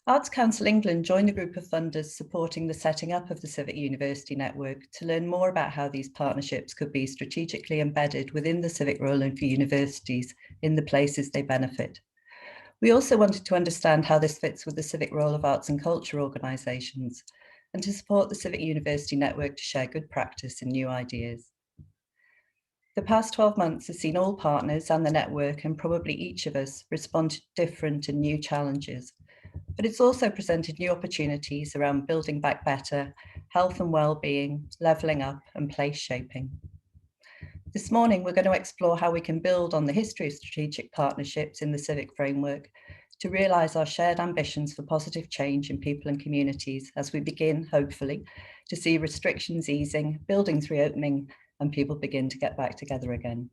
Arts Council England joined the group of funders supporting the setting up of the Civic University Network to learn more about how these partnerships could be strategically embedded within the civic role of universities in the places they benefit. We also wanted to understand how this fits with the civic role of arts and culture organisations and to support the Civic University Network to share good practice and new ideas. The past 12 months has seen all partners and the network, and probably each of us, respond to different and new challenges. But it's also presented new opportunities around building back better, health and well-being, levelling up and place shaping. This morning, we're going to explore how we can build on the history of strategic partnerships in the civic framework to realise our shared ambitions for positive change in people and communities as we begin, hopefully, to see restrictions easing, buildings reopening, and people begin to get back together again.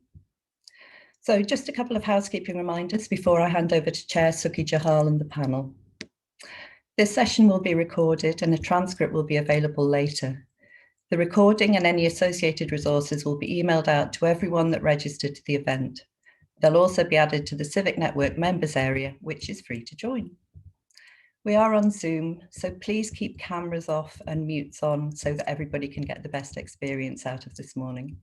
So just a couple of housekeeping reminders before I hand over to Chair Suki Jahal and the panel. This session will be recorded and a transcript will be available later. The recording and any associated resources will be emailed out to everyone that registered to the event. They'll also be added to the Civic Network members area, which is free to join. We are on Zoom, so please keep cameras off and mutes on so that everybody can get the best experience out of this morning.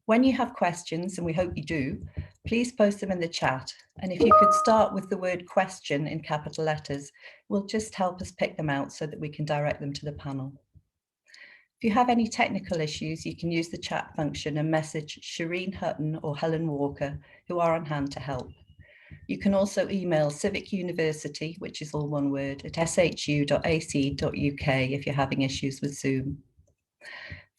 When you have questions, and we hope you do, please post them in the chat. And if you could start with the word question in capital letters, will just help us pick them out so that we can direct them to the panel. If you have any technical issues, you can use the chat function and message Shireen Hutton or Helen Walker, who are on hand to help. You can also email Civic University, which is all one word, at shu.ac.uk if you're having issues with Zoom.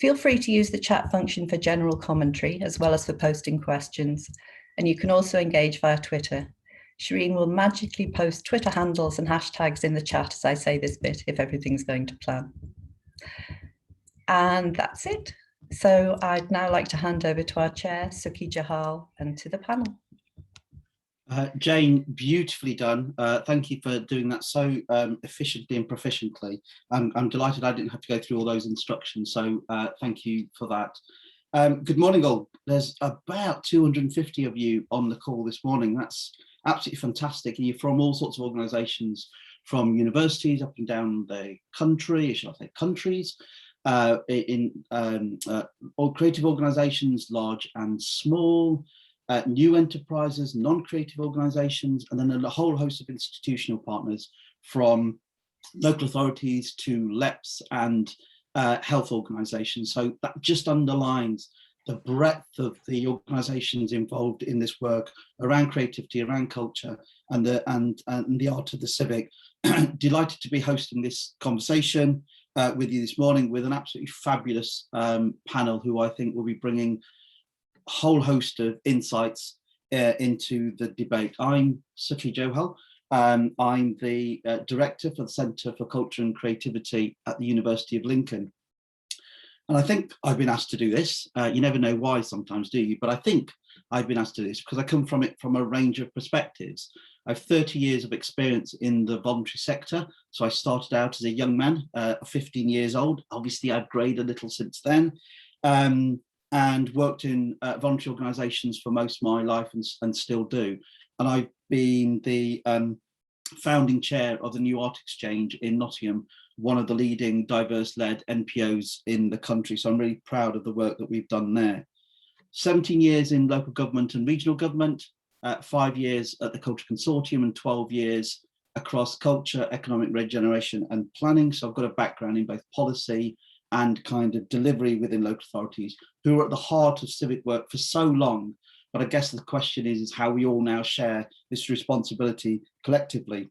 Feel free to use the chat function for general commentary as well as for posting questions. And you can also engage via Twitter. Shireen will magically post Twitter handles and hashtags in the chat as I say this bit, if everything's going to plan. And that's it. So I'd now like to hand over to our chair, Suki Jahal, and to the panel. Jane, beautifully done. Thank you for doing that so efficiently and proficiently. I'm delighted I didn't have to go through all those instructions, so thank you for that. Good morning all. There's about 250 of you on the call this morning. That's absolutely fantastic. You're from all sorts of organisations, from universities up and down the country, should I say countries, all creative organisations, large and small, new enterprises, non-creative organisations, and then a whole host of institutional partners from local authorities to LEPs and health organisations. So that just underlines the breadth of the organisations involved in this work around creativity, around culture, and the art of the civic. Delighted to be hosting this conversation with you this morning with an absolutely fabulous panel who I think will be bringing whole host of insights into the debate. I'm Suki Johal. I'm the director for the Centre for Culture and Creativity at the University of Lincoln. And I think I've been asked to do this. You never know why sometimes, do you? But I think I've been asked to do this because I come from it from a range of perspectives. I have 30 years of experience in the voluntary sector. So I started out as a young man, 15 years old. Obviously, I've greyed a little since then. And worked in voluntary organisations for most of my life and still do. And I've been the founding chair of the New Art Exchange in Nottingham, one of the leading diverse-led NPOs in the country. So I'm really proud of the work that we've done there. 17 years in local government and regional government, 5 years at the Culture Consortium and 12 years across culture, economic regeneration and planning. So I've got a background in both policy and kind of delivery within local authorities who are at the heart of civic work for so long. But I guess the question is how we all now share this responsibility collectively.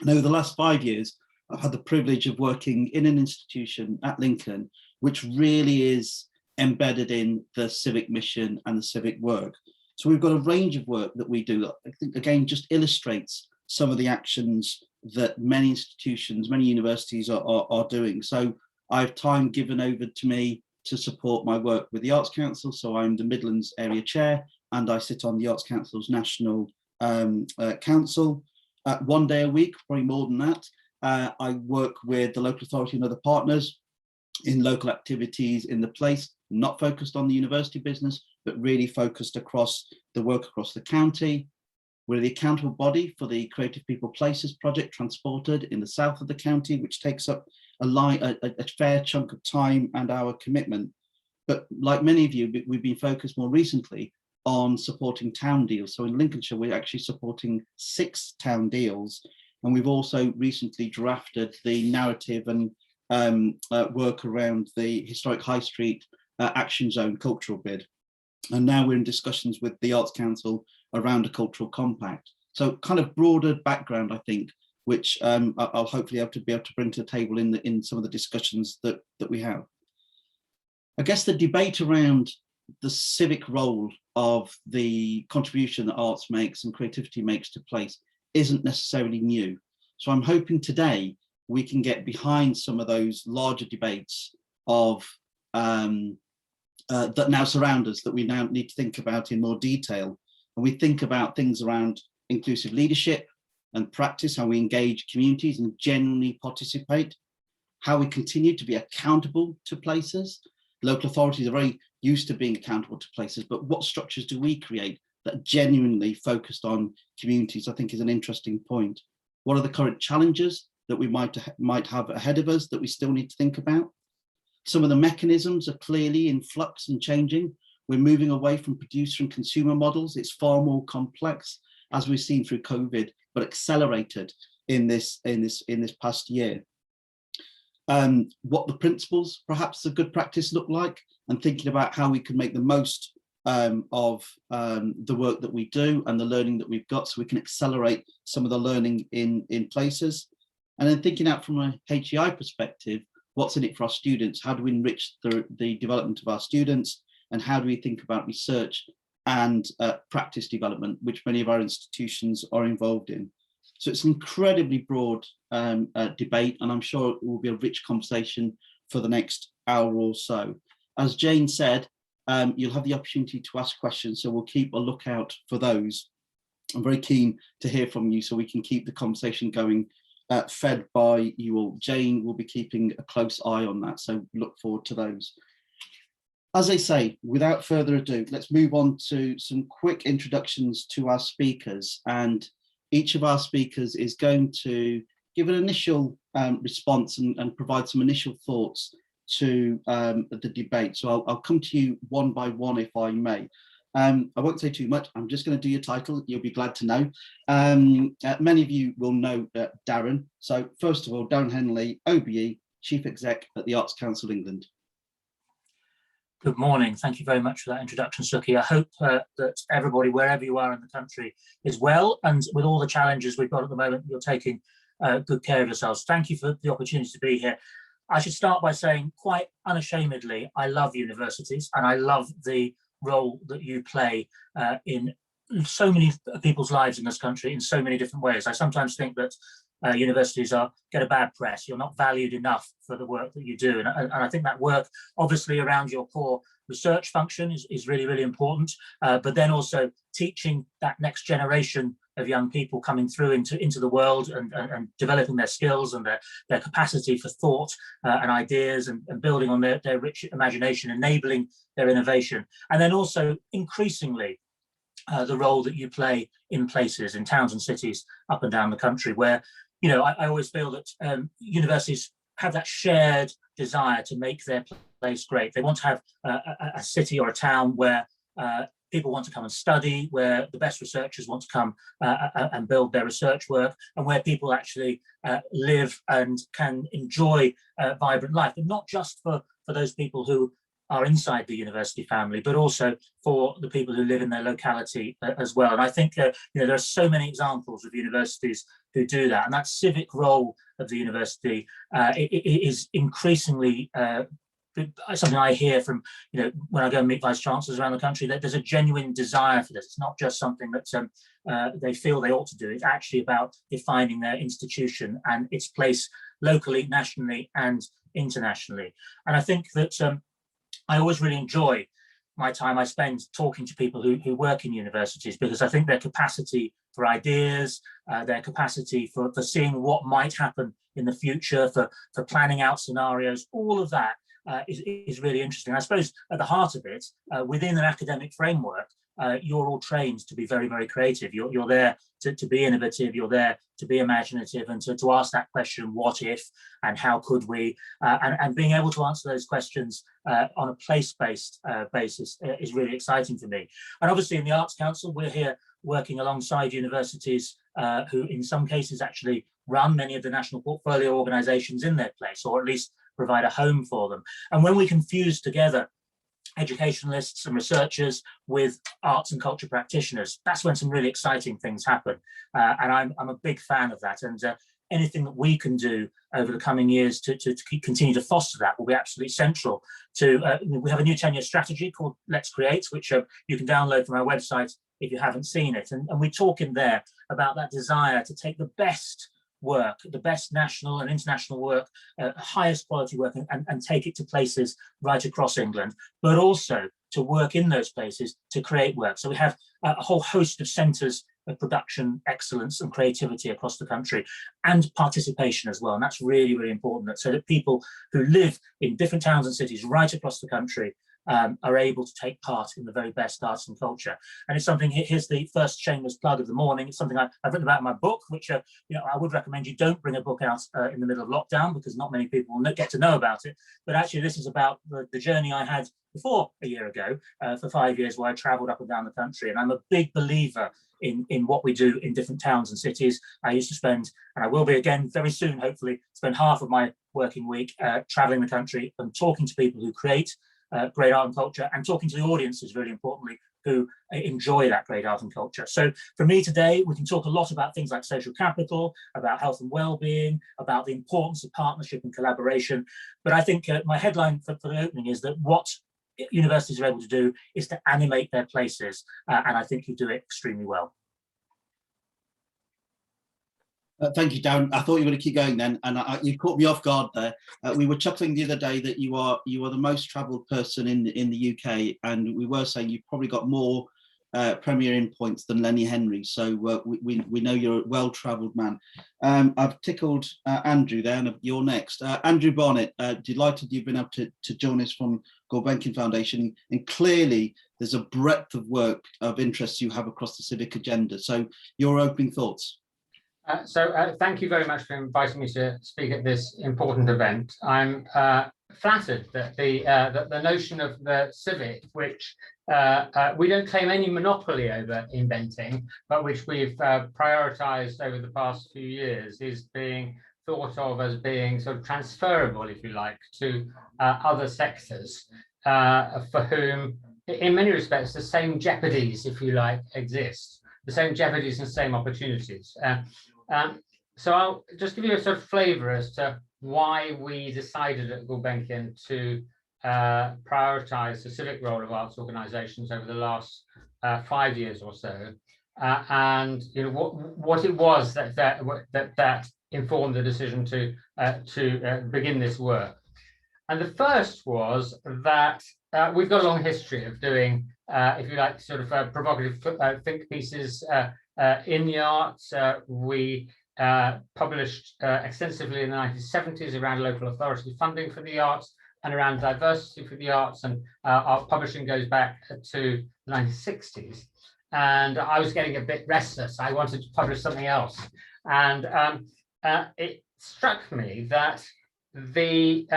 And over the last 5 years, I've had the privilege of working in an institution at Lincoln, which really is embedded in the civic mission and the civic work. So we've got a range of work that we do that I think, again, just illustrates some of the actions that many institutions, many universities are doing. So I have time given over to me to support my work with the Arts Council. So I'm the Midlands Area Chair and I sit on the Arts Council's National Council. 1 day a week, probably more than that. I work with the local authority and other partners in local activities in the place, not focused on the university business, but really focused across the work across the county. We're the accountable body for the Creative People Places project Transported in the south of the county, which takes up a fair chunk of time and our commitment. But like many of you, we've been focused more recently on supporting town deals. So in Lincolnshire, we're actually supporting 6 town deals. And we've also recently drafted the narrative and work around the historic High Street Action Zone cultural bid. And now we're in discussions with the Arts Council around a cultural compact. So kind of broader background, I think, which I'll hopefully be able to bring to the table in some of the discussions that we have. I guess the debate around the civic role of the contribution that arts makes and creativity makes to place isn't necessarily new. So I'm hoping today we can get behind some of those larger debates of that now surround us, that we now need to think about in more detail. And we think about things around inclusive leadership and practice, how we engage communities and genuinely participate, how we continue to be accountable to places. Local authorities are very used to being accountable to places, but what structures do we create that are genuinely focused on communities, I think is an interesting point. What are the current challenges that we might have ahead of us that we still need to think about? Some of the mechanisms are clearly in flux and changing. We're moving away from producer and consumer models. It's far more complex, as we've seen through COVID, but accelerated in this past year. What the principles, perhaps a good practice, look like, and thinking about how we can make the most of the work that we do and the learning that we've got, so we can accelerate some of the learning in places. And then thinking out from a HEI perspective, what's in it for our students? How do we enrich the development of our students? And how do we think about research and practice development, which many of our institutions are involved in? So it's an incredibly broad debate, and I'm sure it will be a rich conversation for the next hour or so. As Jane said, you'll have the opportunity to ask questions, so we'll keep a lookout for those. I'm very keen to hear from you so we can keep the conversation going, fed by you all. Jane will be keeping a close eye on that, so look forward to those. As I say, without further ado, let's move on to some quick introductions to our speakers, and each of our speakers is going to give an initial response and provide some initial thoughts to the debate. So I'll come to you one by one, if I may. I won't say too much. I'm just going to do your title. You'll be glad to know. Many of you will know Darren. So first of all, Darren Henley, OBE, Chief Exec at the Arts Council England. Good morning. Thank you very much for that introduction, Suki. I hope that everybody, wherever you are in the country, is well, and with all the challenges we've got at the moment, you're taking good care of yourselves. Thank you for the opportunity to be here. I should start by saying, quite unashamedly, I love universities, and I love the role that you play in so many people's lives in this country in so many different ways. I sometimes think that universities get a bad press. You're not valued enough for the work that you do, and I think that work, obviously around your core research function, is really, really important, but then also teaching that next generation of young people coming through into the world and developing their skills and their capacity for thought and ideas, and building on their rich imagination, enabling their innovation. And then also increasingly the role that you play in places, in towns and cities up and down the country, where, you know, I always feel that universities have that shared desire to make their place great. They want to have a city or a town where people want to come and study, where the best researchers want to come and build their research work, and where people actually live and can enjoy vibrant life, but not just for those people who are inside the university family, but also for the people who live in their locality as well. And I think you know, there are so many examples of universities who do that, and that civic role of the university is increasingly something I hear from, you know, when I go and meet vice chancellors around the country, that there's a genuine desire for this. It's not just something that they feel they ought to do. It's actually about defining their institution and its place locally, nationally, and internationally. And I think that I always really enjoy my time I spend talking to people who work in universities, because I think their capacity for ideas, their capacity for seeing what might happen in the future, for planning out scenarios, all of that is really interesting. I suppose at the heart of it, within an academic framework, you're all trained to be very, very creative. You're there to be innovative, you're there to be imaginative, and to ask that question, what if, and how could we, and being able to answer those questions on a place-based basis is really exciting for me. And obviously in the Arts Council, we're here working alongside universities who in some cases actually run many of the national portfolio organisations in their place, or at least provide a home for them. And when we can fuse together educationalists and researchers with arts and culture practitioners, that's when some really exciting things happen. And I'm a big fan of that. And anything that we can do over the coming years to continue to foster that will be absolutely central to, we have a new 10-year strategy called Let's Create, which you can download from our website if you haven't seen it. And we talk in there about that desire to take the best work, the best national and international work, highest quality work, and take it to places right across England, but also to work in those places to create work. So we have a whole host of centres of production excellence and creativity across the country, and participation as well. And that's really, really important, so that people who live in different towns and cities right across the country are able to take part in the very best arts and culture. And it's something, here's the first shameless plug of the morning, it's something I've written about in my book, which I would recommend you don't bring a book out in the middle of lockdown, because not many people will get to know about it. But actually this is about the journey I had before a year ago, for 5 years, where I travelled up and down the country. And I'm a big believer in what we do in different towns and cities. I used to spend, and I will be again very soon, hopefully, spend half of my working week travelling the country and talking to people who create great art and culture, and talking to the audiences, really importantly, who enjoy that great art and culture. So for me today, we can talk a lot about things like social capital, about health and well-being, about the importance of partnership and collaboration. But I think my headline for the opening is that what universities are able to do is to animate their places, and I think you do it extremely well. Thank you, Darren. I thought you were going to keep going then, and you caught me off guard there. We were chuckling the other day that you are the most travelled person in the UK, and we were saying you've probably got more Premier Inn points than Lenny Henry. So we know you're a well-travelled man. I've tickled Andrew there, and you're next. Andrew Barnett, delighted you've been able to join us from Gulbenkian Foundation, and clearly there's a breadth of work of interests you have across the civic agenda. So your opening thoughts. Thank you very much for inviting me to speak at this important event. I'm flattered that the notion of the Civic, which we don't claim any monopoly over inventing, but which we've prioritised over the past few years, is being thought of as being sort of transferable, if you like, to other sectors for whom, in many respects, the same jeopardies, if you like, exist. The same jeopardies and same opportunities. So I'll just give you a sort of flavour as to why we decided at Gulbenkian to prioritise the civic role of arts organisations over the last 5 years or so, and what it was that informed the decision to begin this work. And the first was that we've got a long history of doing, if you like, sort of provocative think pieces in the arts. We published extensively in the 1970s around local authority funding for the arts and around diversity for the arts, and our publishing goes back to the 1960s. And I was getting a bit restless. I wanted to publish something else, and it struck me that the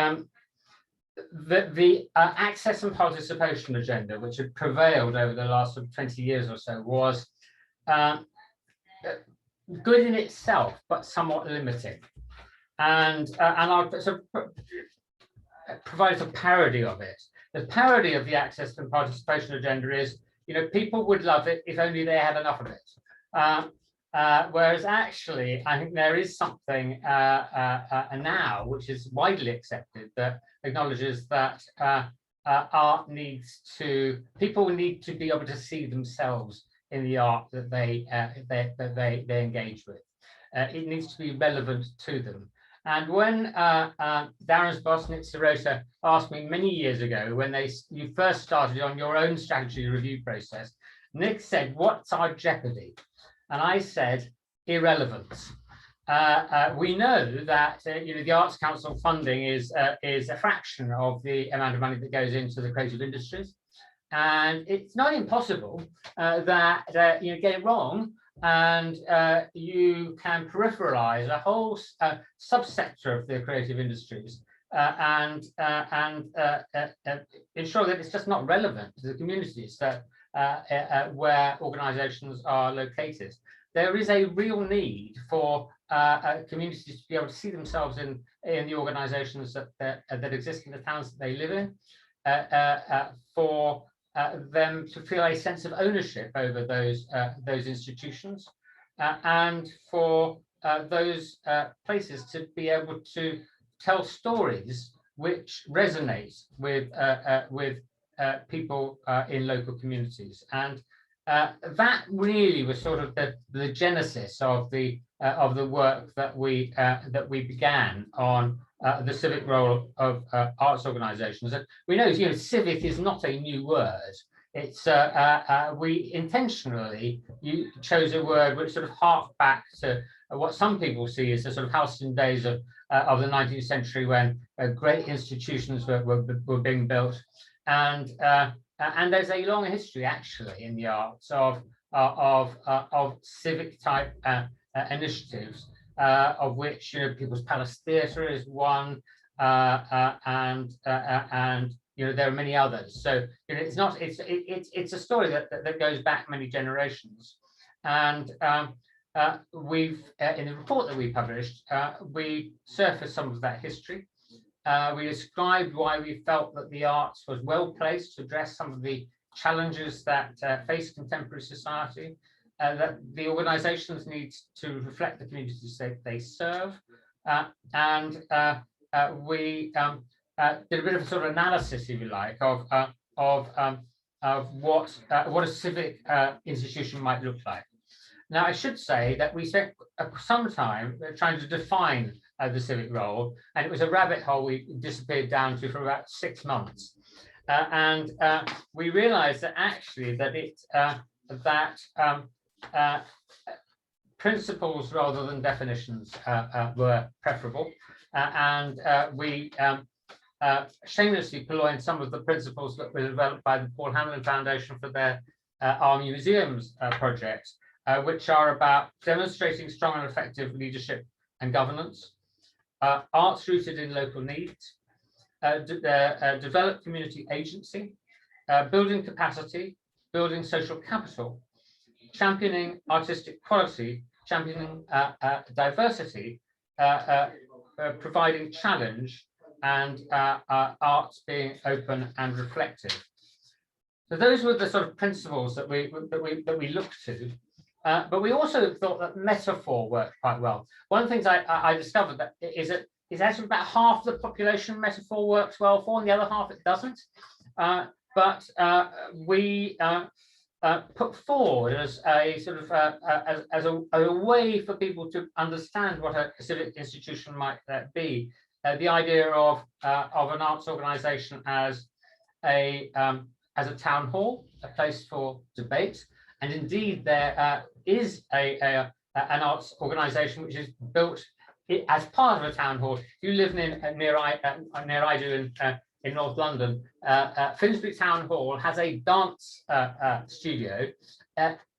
access and participation agenda, which had prevailed over the last 20 years or so, was good in itself, but somewhat limiting. And I'll sort of provide a parody of it. The parody of the access and participation agenda is, people would love it if only they had enough of it. Whereas actually, I think there is something now which is widely accepted that acknowledges that art needs to, people need to be able to see themselves in the art that they engage with. It needs to be relevant to them. And when Darren's boss, Nick Sirota, asked me many years ago, when you first started on your own strategy review process, Nick said, "What's our jeopardy?" And I said, irrelevance. We know that the Arts Council funding is a fraction of the amount of money that goes into the creative industries. and it's not impossible that you get it wrong, and you can peripheralize a whole subsector of the creative industries and ensure that it's just not relevant to the communities that where organizations are located. There is a real need for communities to be able to see themselves in the organizations that exist in the towns that they live in, for them to feel a sense of ownership over those institutions, and for those places to be able to tell stories which resonate with people in local communities. And that really was sort of the genesis of the work that we began on the civic role of arts organisations. And we know, civic is not a new word. It's we intentionally chose a word which sort of harked back to what some people see as the sort of halcyon days of the 19th century, when great institutions were being built, and there's a long history actually in the arts of civic type initiatives, of which People's Palace Theatre is one, and there are many others. So it's a story that goes back many generations, and we've in the report that we published, we surfaced some of that history. We described why we felt that the arts was well placed to address some of the challenges that face contemporary society, that the organisations need to reflect the communities they serve, and we did a bit of a sort of analysis, if you like, of what a civic institution might look like. Now, I should say that we spent some time trying to define the civic role, and it was a rabbit hole we disappeared down to for about 6 months, and we realised that actually principles rather than definitions were preferable, and we shamelessly purloined some of the principles that were developed by the Paul Hamlin Foundation for their Our Museums project, which are about demonstrating strong and effective leadership and governance, arts rooted in local needs, develop community agency, building capacity, building social capital, championing artistic quality, championing diversity, providing challenge, and arts being open and reflective. So those were the sort of principles that we looked to. But we also thought that metaphor worked quite well. One of the things I discovered that is actually about half the population metaphor works well for, and the other half it doesn't. But we put forward as a sort of as a way for people to understand what a civic institution might be, the idea of an arts organisation as a town hall, a place for debate. And indeed, there is an arts organisation which is built as part of a town hall. If you live near I do in North London, Finsbury Town Hall has a dance studio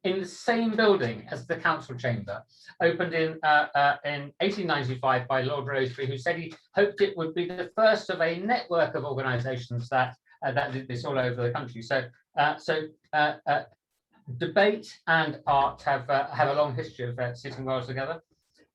in the same building as the council chamber, opened in 1895 by Lord Rosebery, who said he hoped it would be the first of a network of organisations that did this all over the country. So debate and art have a long history of sitting well together.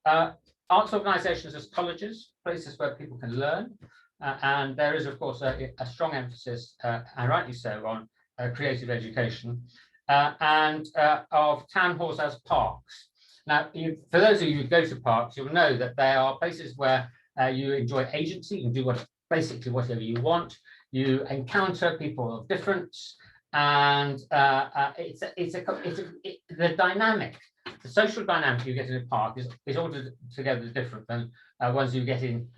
Arts organisations as colleges, places where people can learn, and there is, of course, a strong emphasis, and rightly so, on creative education, and of town halls as parks. Now, for those of you who go to parks, you'll know that they are places where you enjoy agency. You can do basically whatever you want. You encounter people of difference, and the dynamic, the social dynamic you get in a park is altogether different than ones you get in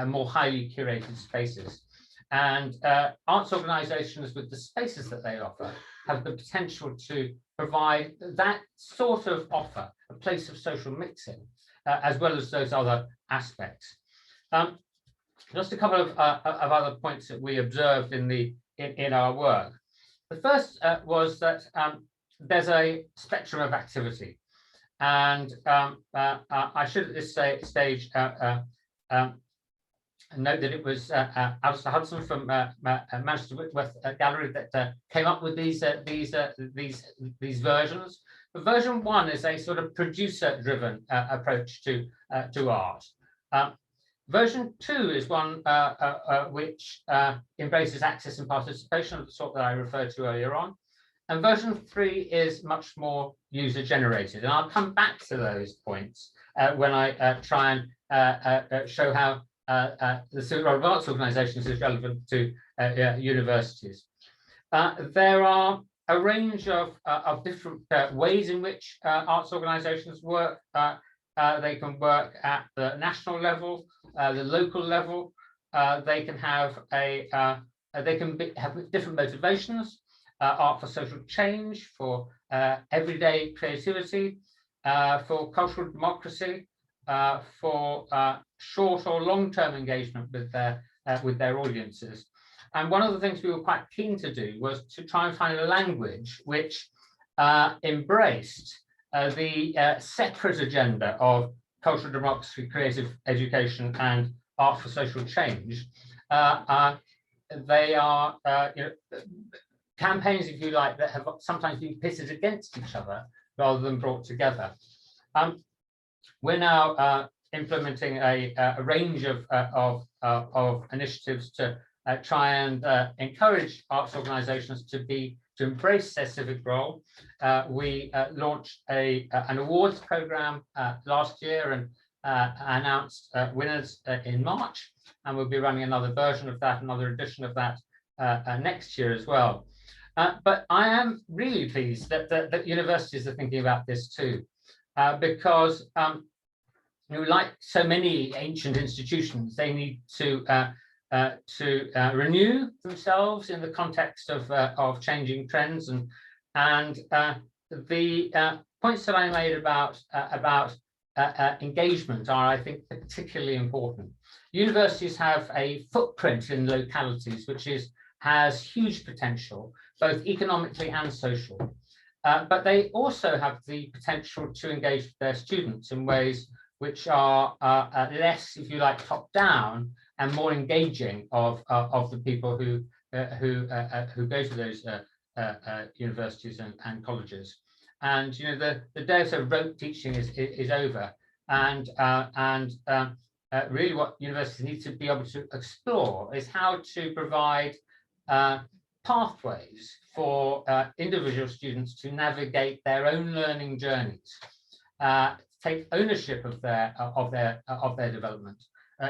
more highly curated spaces. And arts organisations, with the spaces that they offer, have the potential to provide that sort of offer, a place of social mixing, as well as those other aspects. Just a couple of other points that we observed in the in our work. The first was that there's a spectrum of activity, and I should at this stage note that it was Alistair Hudson from Manchester Whitworth Gallery that came up with these versions. But version 1 is a sort of producer-driven approach to art. Version 2 is one which embraces access and participation of the sort that I referred to earlier on. And version 3 is much more user-generated. And I'll come back to those points when I try and show how the Civic Role of Arts organisations is relevant to universities. There are a range of different ways in which arts organisations work. They can work at the national level, the local level. They can have have different motivations. Art for social change, for everyday creativity, for cultural democracy, for short or long-term engagement with their audiences. And one of the things we were quite keen to do was to try and find a language which embraced the separate agenda of cultural democracy, creative education, and art for social change. They are campaigns, if you like, that have sometimes been pitted against each other rather than brought together. We're now implementing a range of initiatives to try and encourage arts organisations to embrace their civic role. We launched an awards programme last year and announced winners in March, and we'll be running another version of that, another edition of that next year as well. But I am really pleased that universities are thinking about this too, because like so many ancient institutions, they need to renew themselves in the context of changing trends, and the points that I made about engagement are, I think, particularly important. Universities have a footprint in localities which has huge potential, both economically and social, but they also have the potential to engage with their students in ways which are less, if you like, top down and more engaging of the people who go to those universities and colleges. And the days of rote teaching is over, and really what universities need to be able to explore is how to provide pathways for individual students to navigate their own learning journeys, take ownership of their development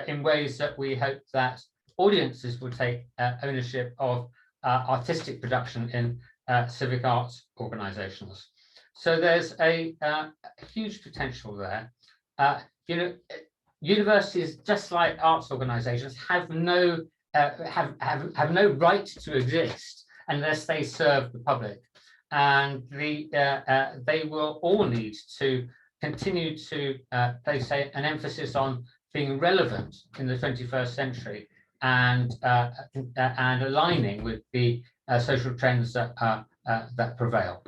in ways that we hope that audiences will take ownership of artistic production in civic arts organisations. So there's a huge potential there. Universities, just like arts organisations, have no right to exist unless they serve the public, and they will all need to continue to place an emphasis on being relevant in the 21st century and aligning with the social trends that prevail.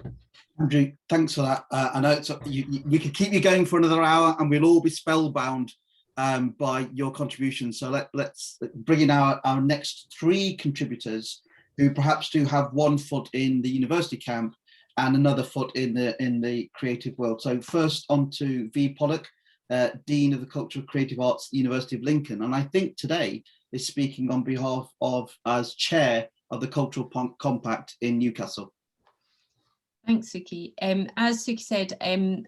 Andrew, thanks for that. I know we could keep you going for another hour, and we'll all be spellbound by your contribution. So let's bring in our next three contributors, who perhaps do have one foot in the university camp and another foot in the creative world. So first on to V. Pollock, Dean of the Cultural Creative Arts at the University of Lincoln, and I think today is speaking on behalf of, as chair of the Cultural Compact in Newcastle. Thanks, Suki. As Suki said,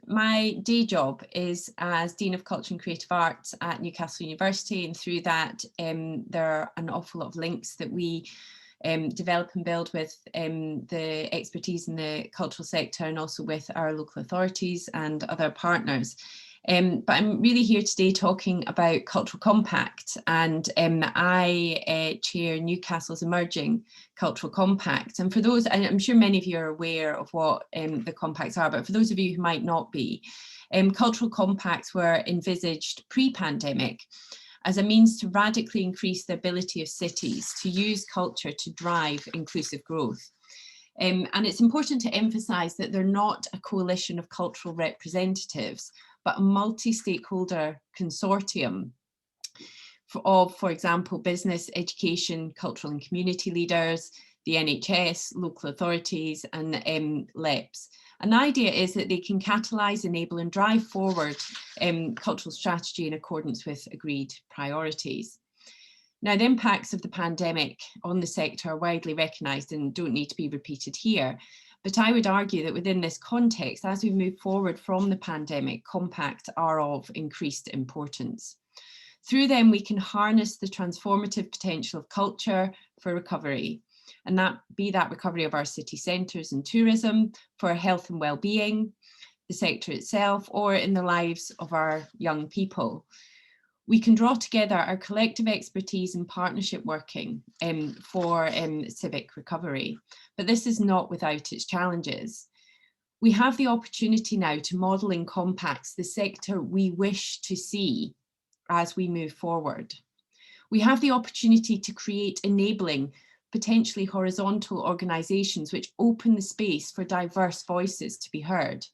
my day job is as Dean of Culture and Creative Arts at Newcastle University, and through that there are an awful lot of links that we develop and build with the expertise in the cultural sector, and also with our local authorities and other partners. But I'm really here today talking about Cultural Compact, and I chair Newcastle's emerging Cultural Compact. And for those, and I'm sure many of you are aware of what the compacts are, but for those of you who might not be, Cultural Compacts were envisaged pre-pandemic, as a means to radically increase the ability of cities to use culture to drive inclusive growth. And it's important to emphasise that they're not a coalition of cultural representatives, but a multi-stakeholder consortium of, for example, business, education, cultural and community leaders, the NHS, local authorities and LEPs. An idea is that they can catalyse, enable and drive forward cultural strategy in accordance with agreed priorities. Now, the impacts of the pandemic on the sector are widely recognised and don't need to be repeated here. But I would argue that within this context, as we move forward from the pandemic, compacts are of increased importance. Through them, we can harness the transformative potential of culture for recovery, and that recovery of our city centres and tourism, for health and well-being, the sector itself, or in the lives of our young people. We can draw together our collective expertise and partnership working for civic recovery, but this is not without its challenges. We have the opportunity now to model in compacts the sector we wish to see as we move forward. We have the opportunity to create enabling, potentially horizontal organisations which open the space for diverse voices to be heard.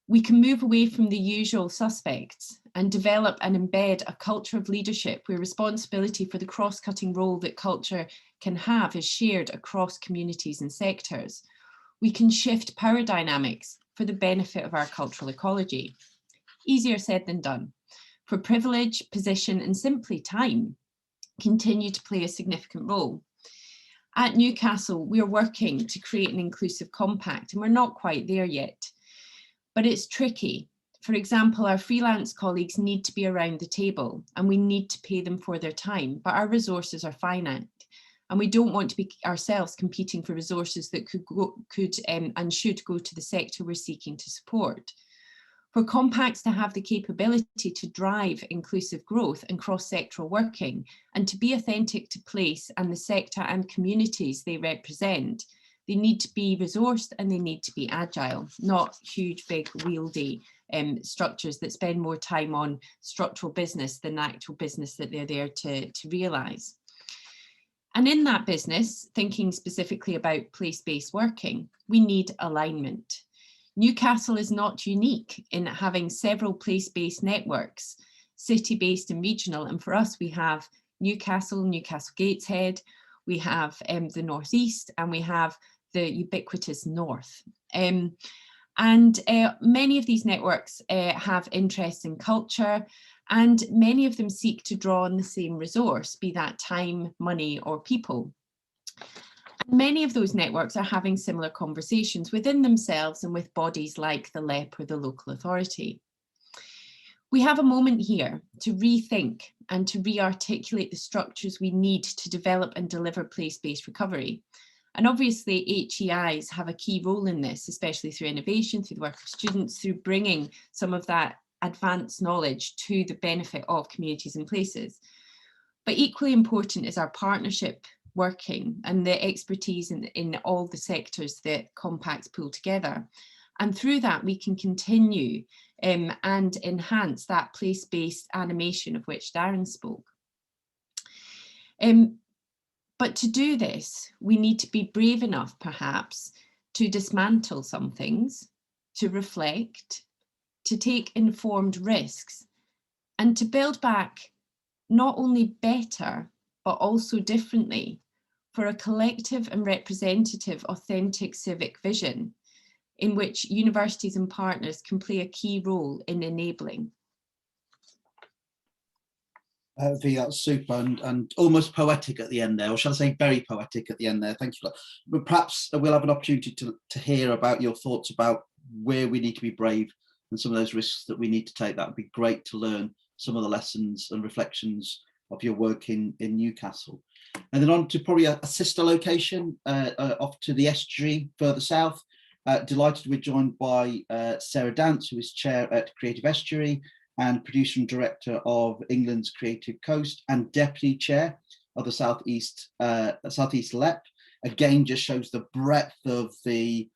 We can move away from the usual suspects and develop and embed a culture of leadership where responsibility for the cross-cutting role that culture can have is shared across communities and sectors. We can shift power dynamics for the benefit of our cultural ecology. Easier said than done. For privilege, position and simply time continue to play a significant role. At Newcastle, we are working to create an inclusive compact and we're not quite there yet. But it's tricky. For example, our freelance colleagues need to be around the table and we need to pay them for their time, but our resources are finite and we don't want to be ourselves competing for resources that could and should go to the sector we're seeking to support. For compacts to have the capability to drive inclusive growth and cross-sectoral working and to be authentic to place and the sector and communities they represent, they need to be resourced and they need to be agile, not huge, big, wieldy structures that spend more time on structural business than the actual business that they're there to realise. And in that business, thinking specifically about place-based working, we need alignment. Newcastle is not unique in having several place-based networks, city-based and regional. And for us, we have Newcastle, Newcastle Gateshead, we have the North East, and we have the ubiquitous North. Many of these networks have interests in culture, and many of them seek to draw on the same resource, be that time, money, or people. Many of those networks are having similar conversations within themselves and with bodies like the LEP or the local authority. We have a moment here to rethink and to re-articulate the structures we need to develop and deliver place-based recovery. And obviously HEIs have a key role in this, especially through innovation, through the work of students, through bringing some of that advanced knowledge to the benefit of communities and places. But equally important is our partnership working and the expertise in all the sectors that compacts pull together. And through that, we can continue and enhance that place-based animation of which Darren spoke. But to do this, we need to be brave enough, perhaps, to dismantle some things, to reflect, to take informed risks, and to build back not only better, but also differently, for a collective and representative, authentic civic vision in which universities and partners can play a key role in enabling. That's super and almost poetic at the end there, or shall I say very poetic at the end there. Thank you. But perhaps we'll have an opportunity to hear about your thoughts about where we need to be brave and some of those risks that we need to take. That would be great to learn some of the lessons and reflections of your work in Newcastle. And then on to probably a sister location off to the estuary further south. Delighted we're joined by Sarah Dance, who is chair at Creative Estuary and producer and director of England's Creative Coast and deputy chair of the Southeast LEP. Again, just shows the breadth of the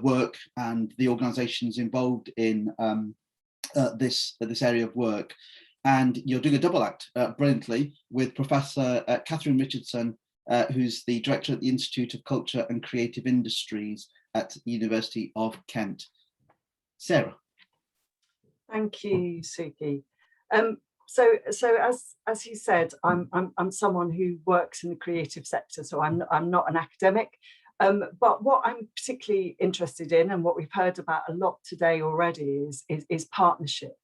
work and the organisations involved in this area of work. And you're doing a double act brilliantly with Professor Catherine Richardson, who's the director at the Institute of Culture and Creative Industries at the University of Kent. Sarah. Thank you, Suki. So as you said, I'm someone who works in the creative sector, so I'm not an academic. But what I'm particularly interested in, and what we've heard about a lot today already, is partnership,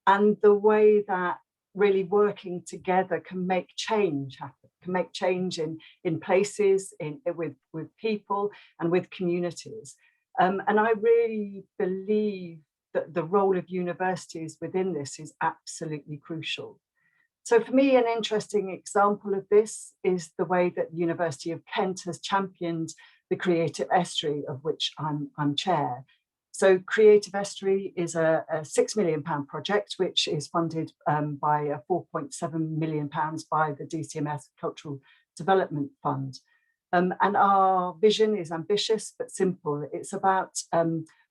and the way that really working together can make change happen, can make change in places, with people, and with communities. And I really believe that the role of universities within this is absolutely crucial. So for me, an interesting example of this is the way that the University of Kent has championed the Creative Estuary, of which I'm chair. So Creative Estuary is a £6 million project, which is funded by a £4.7 million by the DCMS Cultural Development Fund. And our vision is ambitious but simple. It's about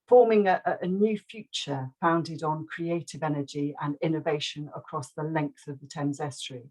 forming a new future founded on creative energy and innovation across the length of the Thames Estuary.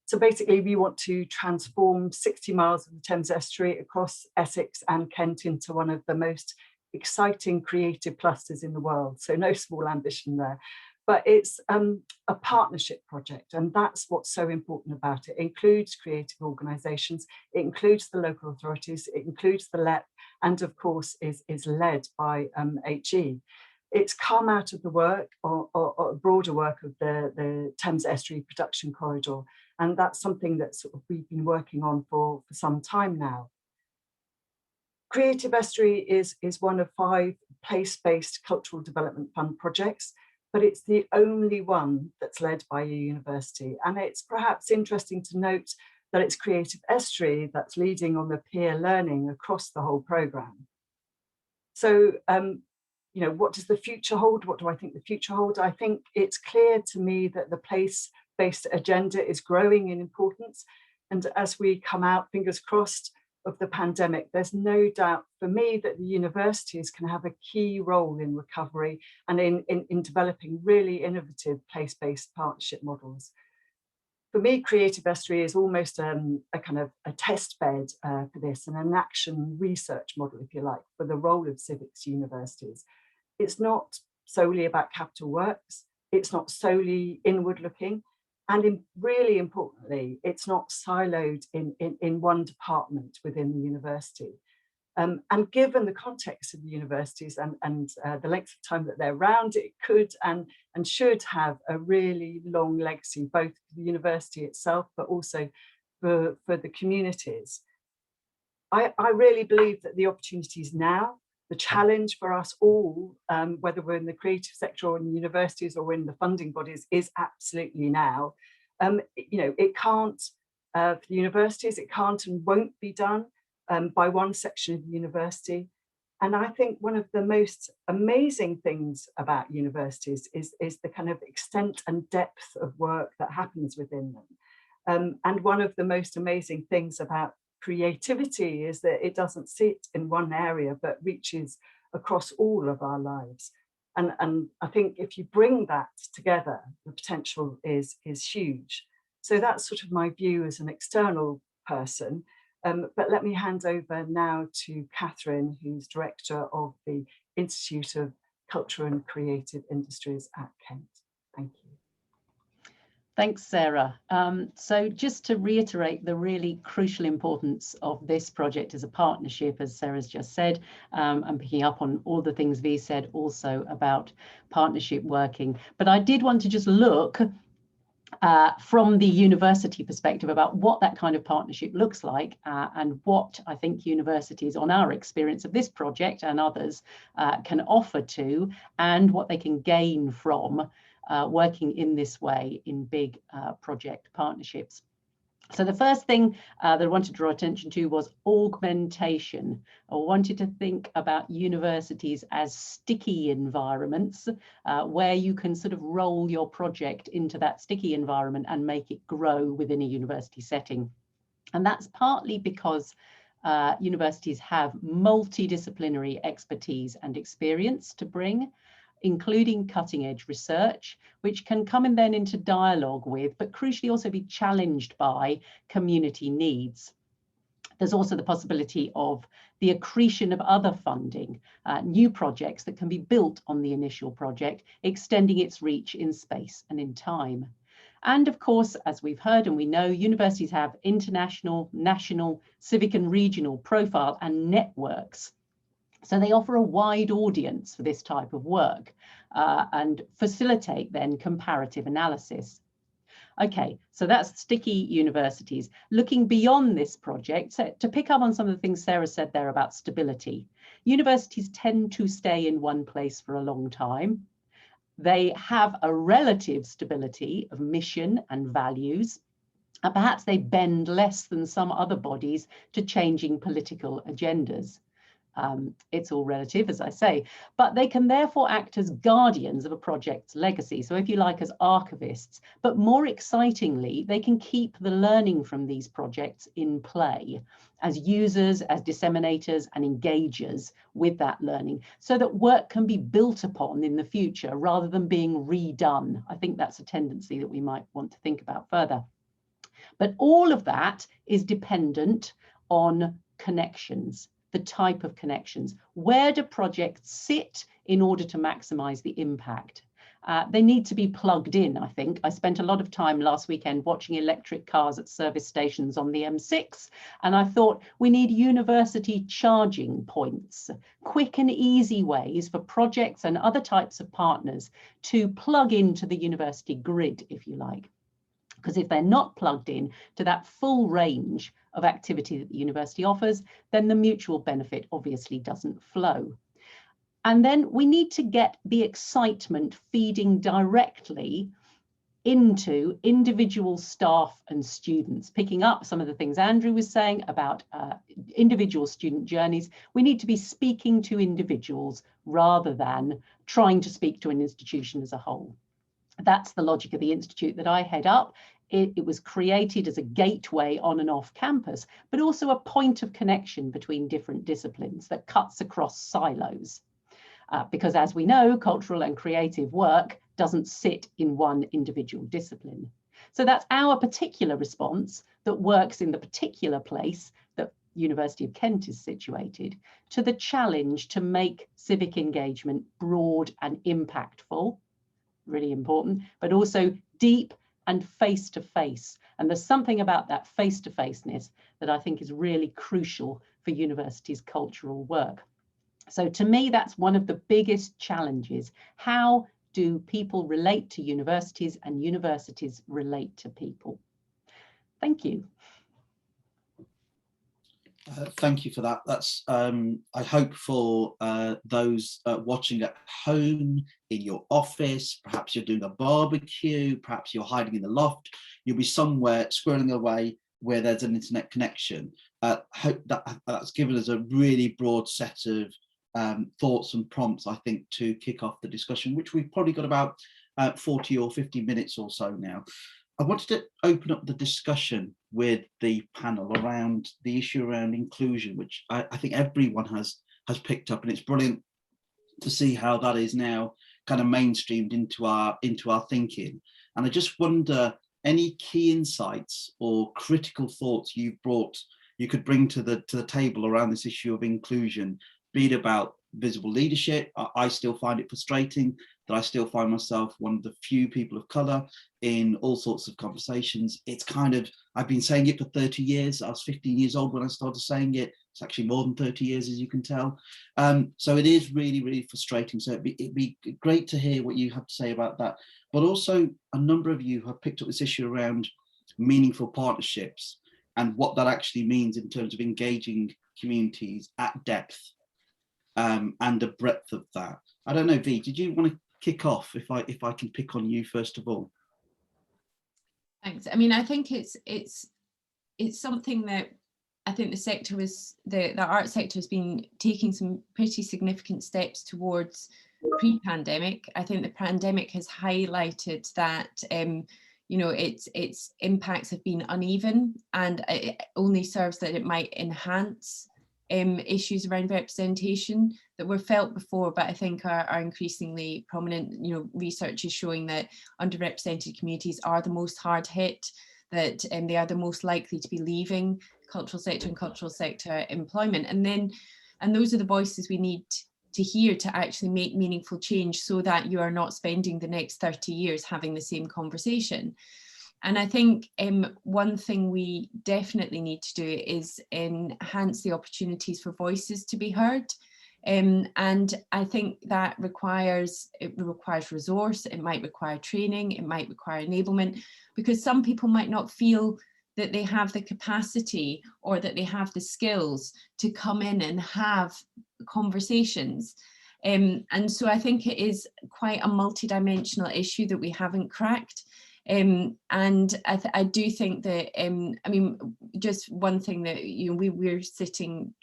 So basically, we want to transform 60 miles of the Thames Estuary across Essex and Kent into one of the most exciting creative clusters in the world. So no small ambition there. But it's a partnership project, and that's what's so important about it. It includes creative organisations, it includes the local authorities, it includes the LEP, and of course is led by HE. It's come out of the work or broader work of the Thames Estuary Production Corridor, and that's something that we've been working on for some time now. Creative Estuary is one of 5 place-based cultural development fund projects, but it's the only one that's led by a university. And it's perhaps interesting to note that it's Creative Estuary that's leading on the peer learning across the whole programme. So, you know, what does the future hold? What do I think the future holds? I think it's clear to me that the place-based agenda is growing in importance. And as we come out, fingers crossed, of the pandemic, there's no doubt for me that the universities can have a key role in recovery and in developing really innovative place-based partnership models. For me, Creative Estuary is almost a kind of a test bed for this, and an action research model, if you like, for the role of civics universities. It's not solely about capital works, it's not solely inward looking, and really importantly, it's not siloed in one department within the university. And given the context of the universities and the length of time that they're around, it could and should have a really long legacy, both for the university itself, but also for the communities. I really believe that the opportunity is now. The challenge for us all, whether we're in the creative sector or in the universities or in the funding bodies, is absolutely now. You know, it can't, for the universities, it can't and won't be done by one section of the university. And I think one of the most amazing things about universities is the kind of extent and depth of work that happens within them. And one of the most amazing things about creativity is that it doesn't sit in one area, but reaches across all of our lives. And I think if you bring that together, the potential is huge. So that's sort of my view as an external person. But let me hand over now to Catherine, who's director of the Institute of Culture and Creative Industries at Kent. Thank you. Thanks, Sarah. So just to reiterate the really crucial importance of this project as a partnership, as Sarah's just said, and picking up on all the things Vi said also about partnership working. But I did want to just look from the university perspective about what that kind of partnership looks like and what I think universities, on our experience of this project and others, can offer to, and what they can gain from working in this way in big project partnerships. So the first thing that I wanted to draw attention to was augmentation. I wanted to think about universities as sticky environments where you can sort of roll your project into that sticky environment and make it grow within a university setting. And that's partly because universities have multidisciplinary expertise and experience to bring. including cutting edge research, which can come in then into dialogue with, but crucially also be challenged by community needs. There's also the possibility of the accretion of other funding, new projects that can be built on the initial project, extending its reach in space and in time. And of course, as we've heard and we know, universities have international, national, civic and regional profile and networks. So they offer a wide audience for this type of work and facilitate then comparative analysis. Okay, so that's sticky universities. Looking beyond this project, so to pick up on some of the things Sarah said there about stability, universities tend to stay in one place for a long time. They have a relative stability of mission and values, and perhaps they bend less than some other bodies to changing political agendas. It's all relative, as I say, but they can therefore act as guardians of a project's legacy. So if you like, as archivists, but more excitingly, they can keep the learning from these projects in play as users, as disseminators and engagers with that learning, so that work can be built upon in the future rather than being redone. I think that's a tendency that we might want to think about further. But all of that is dependent on connections. The type of connections. Where do projects sit in order to maximize the impact? They need to be plugged in, I think. I spent a lot of time last weekend watching electric cars at service stations on the M6, and I thought we need university charging points, quick and easy ways for projects and other types of partners to plug into the university grid, if you like. Because if they're not plugged in to that full range of activity that the university offers, then the mutual benefit obviously doesn't flow. And then we need to get the excitement feeding directly into individual staff and students, picking up some of the things Andrew was saying about individual student journeys. We need to be speaking to individuals rather than trying to speak to an institution as a whole. That's the logic of the institute that I head up. It was created as a gateway on and off campus, but also a point of connection between different disciplines that cuts across silos. Because as we know, cultural and creative work doesn't sit in one individual discipline. So that's our particular response that works in the particular place that University of Kent is situated to the challenge to make civic engagement broad and impactful, really important, but also deep and face-to-face. And there's something about that face-to-faceness that I think is really crucial for universities' cultural work. So to me, that's one of the biggest challenges. How do people relate to universities and universities relate to people? Thank you. Thank you for that. That's I hope for those watching at home, in your office, perhaps you're doing a barbecue, perhaps you're hiding in the loft, you'll be somewhere squirreling away where there's an internet connection. Hope that's given us a really broad set of thoughts and prompts, I think, to kick off the discussion, which we've probably got about 40 or 50 minutes or so now. I wanted to open up the discussion with the panel around the issue around inclusion, which I think everyone has picked up, and it's brilliant to see how that is now kind of mainstreamed into our thinking. And I just wonder, any key insights or critical thoughts you could bring to the table around this issue of inclusion, be it about visible leadership. I still find it frustrating that I still find myself one of the few people of colour in all sorts of conversations. It's kind of, I've been saying it for 30 years. I was 15 years old when I started saying it. It's actually more than 30 years, as you can tell. So it is really, really frustrating. So it'd be great to hear what you have to say about that. But also, a number of you have picked up this issue around meaningful partnerships and what that actually means in terms of engaging communities at depth. And the breadth of that. I don't know, V, did you want to kick off, if I can pick on you first of all? Thanks. I mean, I think it's something that I think the art sector has been taking some pretty significant steps towards pre-pandemic. I think the pandemic has highlighted that its impacts have been uneven, and it only serves that it might enhance issues around representation. that were felt before, but I think are increasingly prominent. You know, research is showing that underrepresented communities are the most hard hit, that they are the most likely to be leaving cultural sector and cultural sector employment. And those are the voices we need to hear to actually make meaningful change, so that you are not spending the next 30 years having the same conversation. And I think one thing we definitely need to do is enhance the opportunities for voices to be heard. And I think that requires resource, it might require training, it might require enablement, because some people might not feel that they have the capacity or that they have the skills to come in and have conversations. And so I think it is quite a multidimensional issue that we haven't cracked. And I do think that, I mean, just one thing that, you know, we're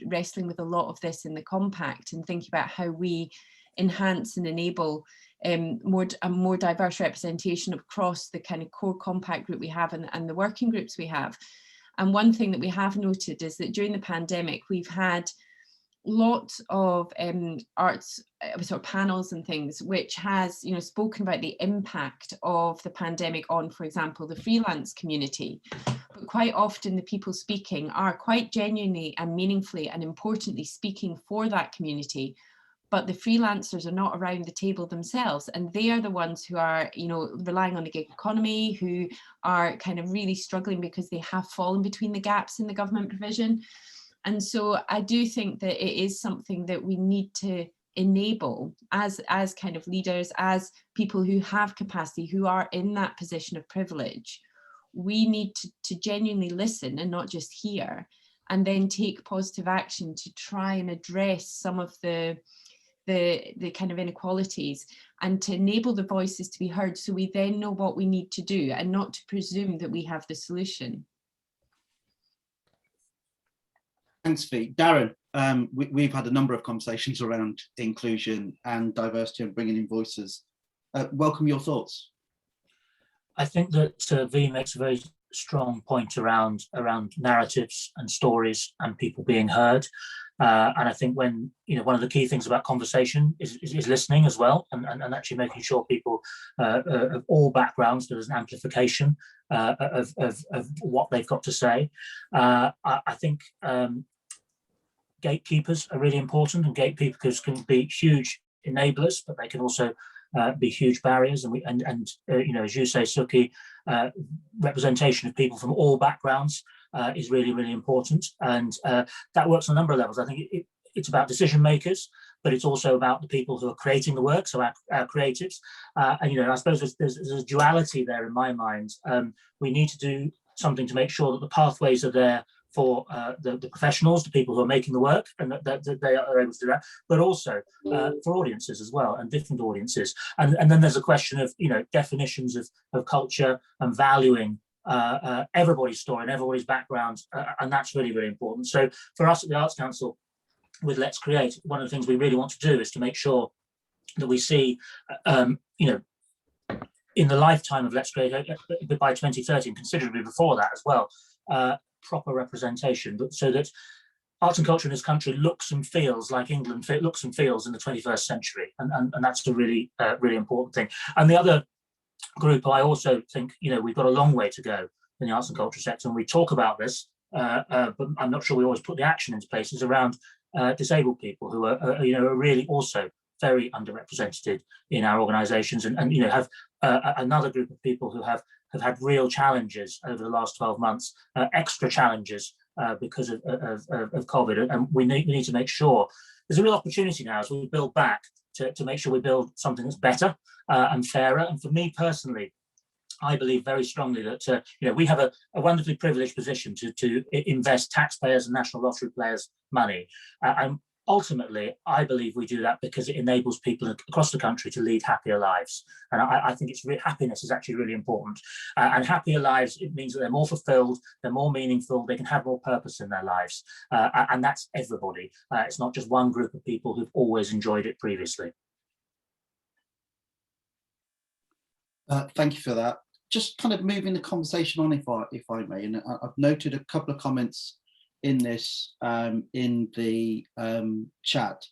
wrestling with a lot of this in the compact, and thinking about how we enhance and enable a more diverse representation across the kind of core compact group we have and the working groups we have. And one thing that we have noted is that during the pandemic, we've had lots of arts sort of panels and things, which has, you know, spoken about the impact of the pandemic on, for example, the freelance community. But quite often the people speaking are quite genuinely and meaningfully and importantly speaking for that community, but the freelancers are not around the table themselves, and they are the ones who are, you know, relying on the gig economy, who are kind of really struggling because they have fallen between the gaps in the government provision. And so I do think that it is something that we need to enable as kind of leaders, as people who have capacity, who are in that position of privilege. We need to genuinely listen and not just hear, and then take positive action to try and address some of the kind of inequalities, and to enable the voices to be heard, so we then know what we need to do and not to presume that we have the solution. Thanks, Fee. Darren, we've had a number of conversations around inclusion and diversity and bringing in voices. Welcome your thoughts. I think that V makes a very strong point around narratives and stories and people being heard. And I think when, you know, one of the key things about conversation is listening as well, and actually making sure people of all backgrounds, there's an amplification of what they've got to say. I think gatekeepers are really important, and gatekeepers can be huge enablers, but they can also be huge barriers. And you know, as you say, Suki, representation of people from all backgrounds is really, really important, and that works on a number of levels. I think it's about decision makers, but it's also about the people who are creating the work, so our creatives. And you know, I suppose there's a duality there in my mind. We need to do something to make sure that the pathways are there for the professionals, the people who are making the work, and that they are able to do that, but also for audiences as well, and different audiences. And then there's a question of, you know, definitions of culture and valuing everybody's story and everybody's background, and that's really, really important. So for us at the Arts Council, with Let's Create, one of the things we really want to do is to make sure that we see, you know, in the lifetime of Let's Create, by 2030, and considerably before that as well, proper representation, but so that arts and culture in this country looks and feels like England looks and feels in the 21st century, and that's a really really important thing. And the other group, I also think, you know, we've got a long way to go in the arts and culture sector, and we talk about this, but I'm not sure we always put the action into place, is around disabled people who are you know, are really also very underrepresented in our organisations, and you know, have another group of people who have had real challenges over the last 12 months, extra challenges because of COVID, and we need to make sure there's a real opportunity now as we build back to make sure we build something that's better and fairer. And for me personally, I believe very strongly that you know, we have a wonderfully privileged position to invest taxpayers and National Lottery players' money, and ultimately, I believe we do that because it enables people across the country to lead happier lives. And I think happiness is actually really important. And happier lives, it means that they're more fulfilled, they're more meaningful, they can have more purpose in their lives. And that's everybody. It's not just one group of people who've always enjoyed it previously. Thank you for that. Just kind of moving the conversation on, if I may, and I've noted a couple of comments in this in the chat.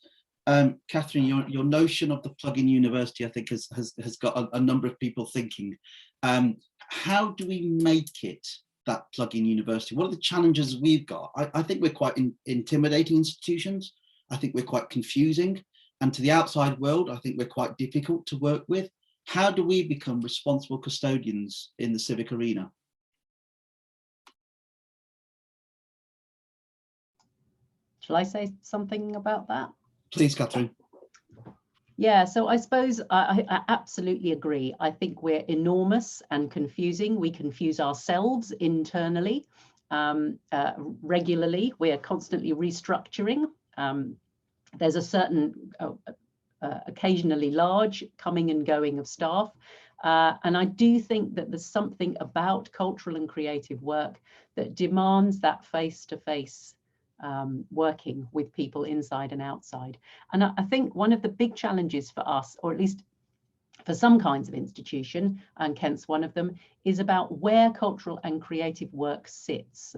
Catherine, your notion of the plug-in university, I think, has got a number of people thinking. How do we make it that plug-in university? What are the challenges we've got? I think we're quite intimidating institutions. I think we're quite confusing. And to the outside world, I think we're quite difficult to work with. How do we become responsible custodians in the civic arena? Shall I say something about that? Please, Catherine. Yeah, so I suppose I absolutely agree. I think we're enormous and confusing. We confuse ourselves internally regularly. We're constantly restructuring. There's a certain occasionally large coming and going of staff. And I do think that there's something about cultural and creative work that demands that face-to-face working with people inside and outside. And I think one of the big challenges for us, or at least for some kinds of institution, and Kent's one of them, is about where cultural and creative work sits.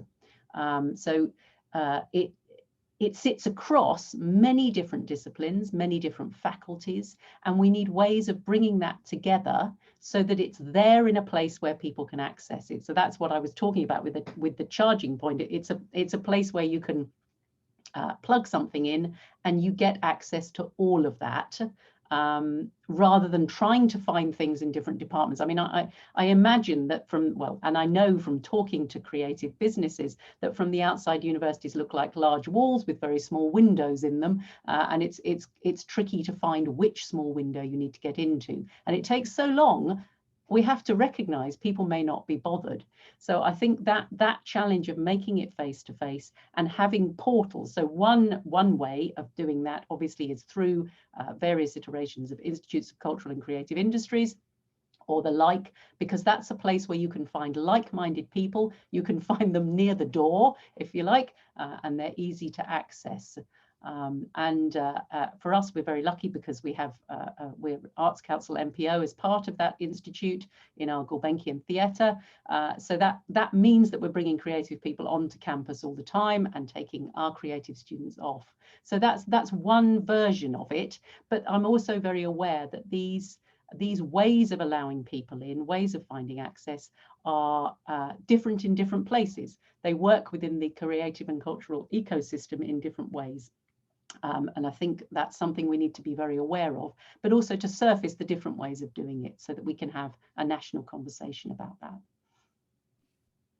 It sits across many different disciplines, many different faculties, and we need ways of bringing that together so that it's there in a place where people can access it. So that's what I was talking about with the charging point. It's a place where you can plug something in and you get access to all of that, rather than trying to find things in different departments. I mean, I imagine that and I know from talking to creative businesses that from the outside, universities look like large walls with very small windows in them, and it's tricky to find which small window you need to get into, and it takes so long. We have to recognize people may not be bothered. So I think that challenge of making it face-to-face and having portals. So one way of doing that obviously is through various iterations of Institutes of Cultural and Creative Industries or the like, because that's a place where you can find like-minded people. You can find them near the door, if you like, and they're easy to access. For us, we're very lucky because we're Arts Council MPO as part of that institute in our Gulbenkian Theatre. So that means that we're bringing creative people onto campus all the time and taking our creative students off. So that's one version of it. But I'm also very aware that these ways of allowing people in, ways of finding access, are different in different places. They work within the creative and cultural ecosystem in different ways. And I think that's something we need to be very aware of, but also to surface the different ways of doing it so that we can have a national conversation about that.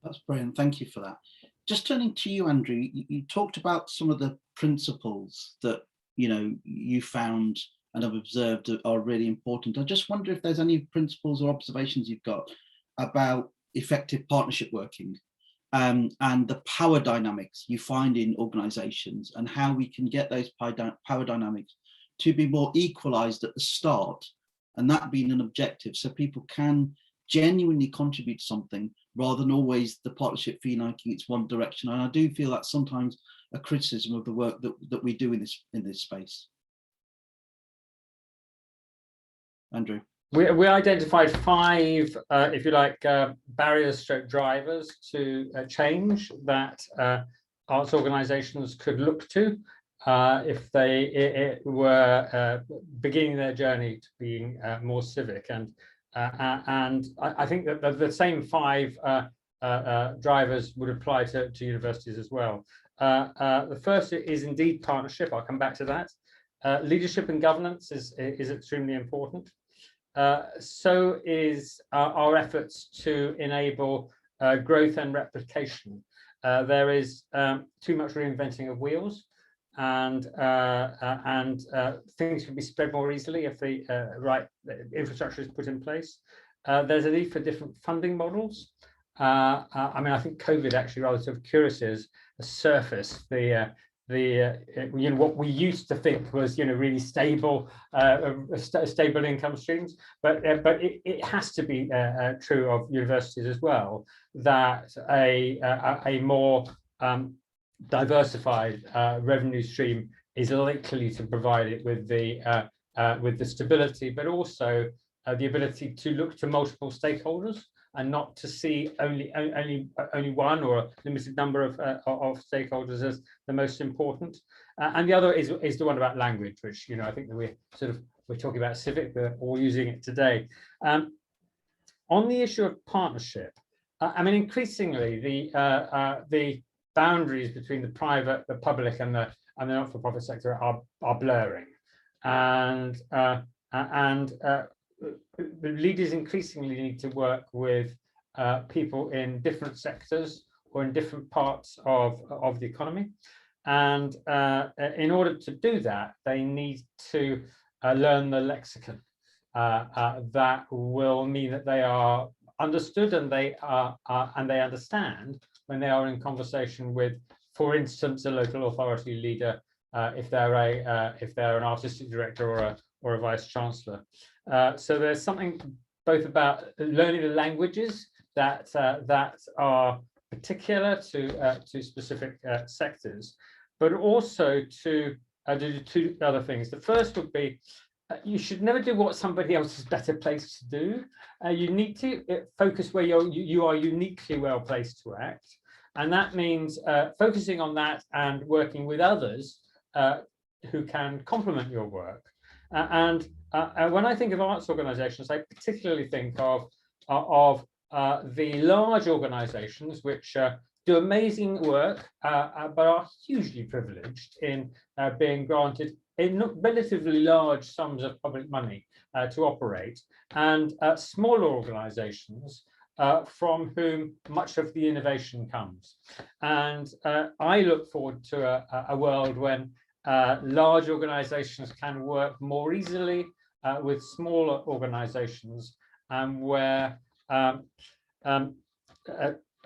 That's brilliant. Thank you for that. Just turning to you, Andrew, you talked about some of the principles that you found and have observed are really important. I just wonder if there's any principles or observations you've got about effective partnership working. And the power dynamics you find in organizations and how we can get those power dynamics to be more equalized at the start, and that being an objective so people can genuinely contribute to something rather than always the partnership feeling like it's one direction. And I do feel that's sometimes a criticism of the work that we do in this space. Andrew. We identified 5, if you like, barriers stroke drivers to change that arts organisations could look to if they were beginning their journey to being more civic. And I think that the same 5 drivers would apply to universities as well. The first is indeed partnership. I'll come back to that. Leadership and governance is extremely important. So is our efforts to enable growth and replication. There is too much reinventing of wheels, and things can be spread more easily if the right infrastructure is put in place. There's a need for different funding models. I mean, I think COVID actually rather sort of curiously has surfaced what we used to think was really stable stable income streams, but it has to be true of universities as well, that a more diversified revenue stream is likely to provide it with the stability, but also the ability to look to multiple stakeholders and not to see only one or a limited number of stakeholders as the most important. And the other is the one about language, which I think that we're talking about Civic, we're all using it today. On the issue of partnership, I mean, increasingly the boundaries between the private, the public, and the not-for-profit sector are blurring, and the leaders increasingly need to work with people in different sectors or in different parts of the economy. And in order to do that, they need to learn the lexicon that will mean that they are understood and they understand when they are in conversation with, for instance, a local authority leader, if they're an artistic director or a vice chancellor. So there's something both about learning the languages that are particular to specific sectors, but also to do two other things. The first would be you should never do what somebody else is better placed to do. You need to focus where you are uniquely well placed to act, and that means focusing on that and working with others who can complement your work. And when I think of arts organisations, I particularly think of the large organisations which do amazing work, but are hugely privileged in being granted relatively large sums of public money to operate, and smaller organisations from whom much of the innovation comes. And I look forward to a world when large organisations can work more easily with smaller organisations, and where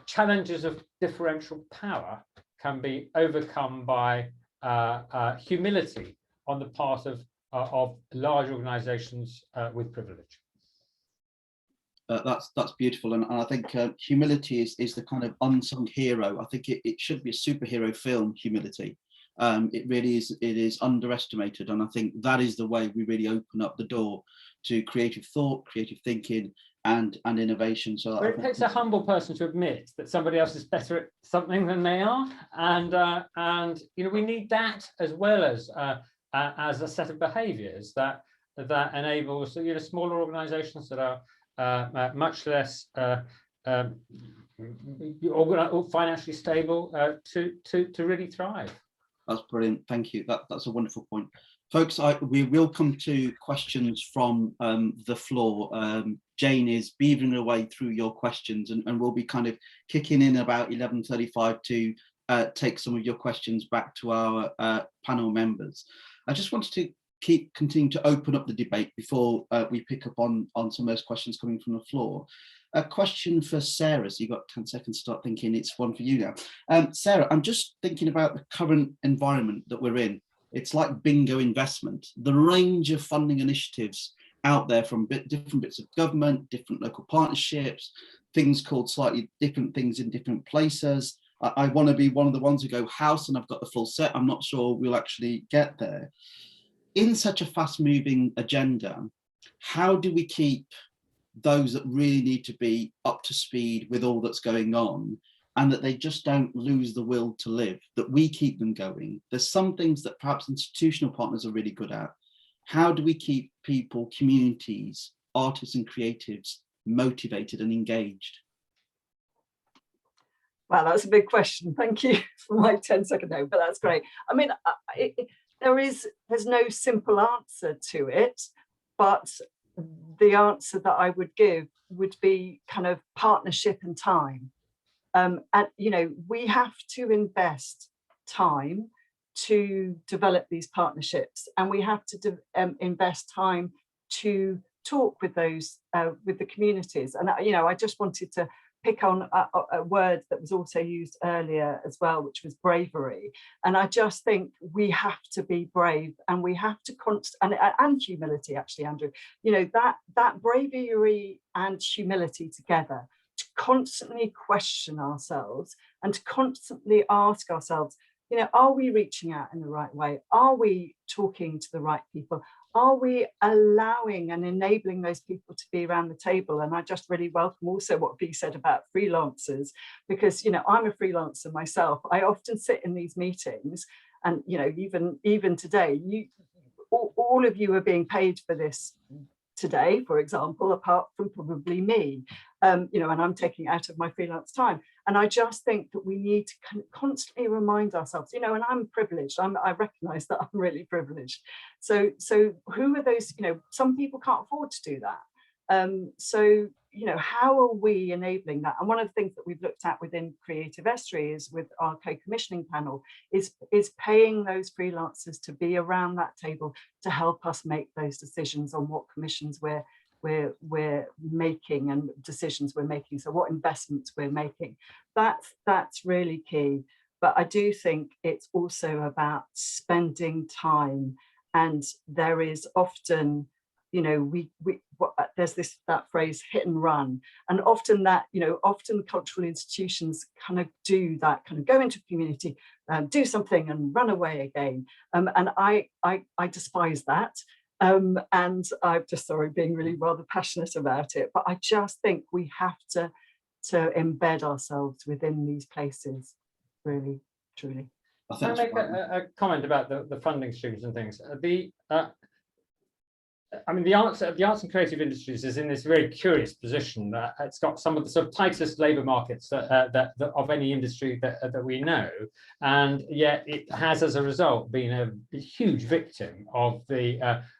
challenges of differential power can be overcome by humility on the part of large organisations with privilege. That's beautiful, and I think humility is the kind of unsung hero. I think it should be a superhero film, humility. It really is. It is underestimated, and I think that is the way we really open up the door to creative thought, creative thinking, and innovation. So it takes a humble person to admit that somebody else is better at something than they are, and we need that as well as a set of behaviours that enables smaller organisations that are much less financially stable to really thrive. That's brilliant. Thank you. That's a wonderful point. Folks, we will come to questions from the floor. Jane is beavering away through your questions, and we'll be kind of kicking in about 11:35 to take some of your questions back to our panel members. I just wanted to continue to open up the debate before we pick up on some of those questions coming from the floor. A question for Sarah, so you've got 10 seconds to start thinking. It's one for you now. Sarah, I'm just thinking about the current environment that we're in. It's like bingo investment. The range of funding initiatives out there from different bits of government, different local partnerships, things called slightly different things in different places. I want to be one of the ones who go house and I've got the full set. I'm not sure we'll actually get there. In such a fast-moving agenda, how do we keep those that really need to be up to speed with all that's going on, and that they just don't lose the will to live, that we keep them going? There's some things that perhaps institutional partners are really good at. How do we keep people, communities, artists and creatives motivated and engaged? Well, that's a big question. Thank you for my 10-second note, but that's great. I mean, there's no simple answer to it, but the answer that I would give would be kind of partnership and time. And we have to invest time to develop these partnerships, and we have to invest time to talk with those with the communities. And I just wanted to pick on a word that was also used earlier as well, which was bravery. And I just think we have to be brave, and we have to and humility, actually, Andrew, that bravery and humility together, to constantly question ourselves and to constantly ask ourselves, are we reaching out in the right way? Are we talking to the right people? are we allowing and enabling those people to be around the table? And I just really welcome also what Bea said about freelancers, because, you know, I'm a freelancer myself. I often sit in these meetings, and, you know, even today, all of you are being paid for this today, for example, apart from probably me, you know, and I'm taking out of my freelance time. And I just think that we need to constantly remind ourselves, you know, and I'm privileged. I recognize that I'm really privileged. So who are those, you know, some people can't afford to do that. So, you know, how are we enabling that? And one of the things that we've looked at within Creative Estuary is with our co-commissioning panel is paying those freelancers to be around that table to help us make those decisions on what commissions we're making and decisions we're making. So what investments we're making, that's really key. But I do think it's also about spending time, and there is often, you know, there's that phrase hit and run, and often that, you know, often cultural institutions kind of do that, kind of go into community, do something and run away again, and I despise that, and I'm just sorry being really rather passionate about it, but I just think we have to embed ourselves within these places, really, truly. Can I make a comment about the funding streams and things? I mean, the arts and creative industries is in this very curious position that it's got some of the sort of tightest labour markets that of any industry that we know, and yet it has, as a result, been a huge victim of the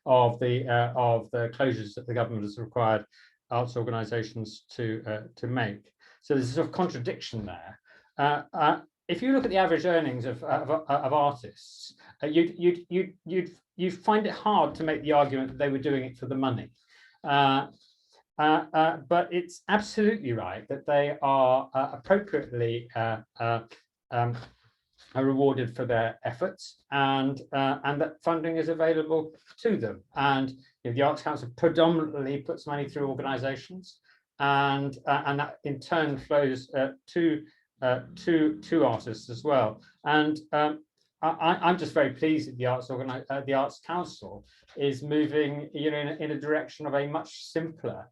closures that the government has required arts organisations to make. So there's a sort of contradiction there. If you look at the average earnings of artists, you'd find it hard to make the argument that they were doing it for the money. But it's absolutely right that they are appropriately rewarded for their efforts, and that funding is available to them. And you know, the Arts Council predominantly puts money through organisations, and that in turn flows to artists as well. And I'm just very pleased that the Arts Council is moving, you know, in a direction of a much simpler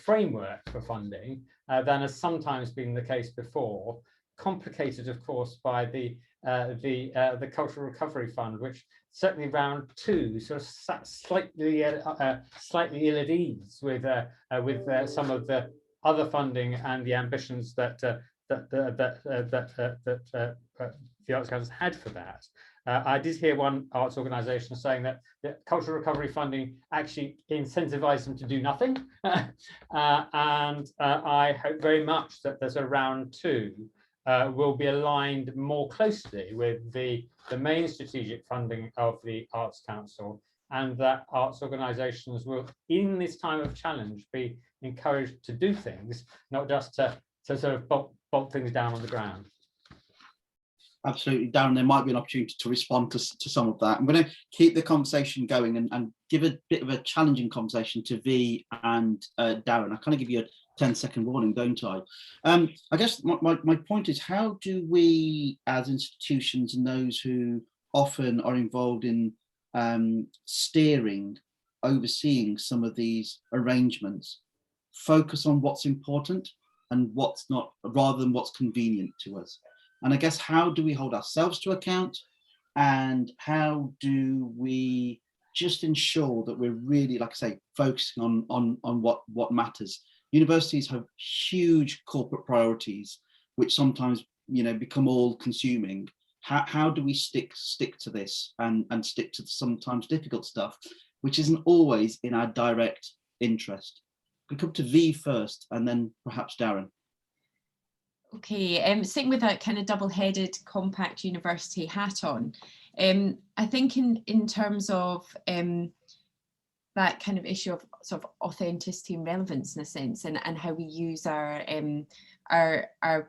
framework for funding than has sometimes been the case before. Complicated, of course, by the Cultural Recovery Fund, which certainly round two sort of slightly ill at ease with some of the other funding and the ambitions that the Arts Council had for that. I did hear one arts organisation saying that the cultural recovery funding actually incentivised them to do nothing, and I hope very much that there's a round two will be aligned more closely with the main strategic funding of the Arts Council, and that arts organisations will, in this time of challenge, be encouraged to do things, not just to sort of bolt things down on the ground. Absolutely, Darren, there might be an opportunity to respond to some of that. I'm going to keep the conversation going and give a bit of a challenging conversation to V and Darren. I kind of give you a 10-second warning, don't I? I guess my point is, how do we as institutions and those who often are involved in steering, overseeing some of these arrangements, focus on what's important and what's not, rather than what's convenient to us? And I guess, how do we hold ourselves to account, and how do we just ensure that we're really, like I say, focusing on what matters? Universities have huge corporate priorities, which sometimes, you know, become all consuming. How do we stick to this and stick to the sometimes difficult stuff, which isn't always in our direct interest? We come to V first, and then perhaps Darren. Okay, sticking with that kind of double-headed compact university hat on, I think in terms of that kind of issue of sort of authenticity and relevance, in a sense, and how we use our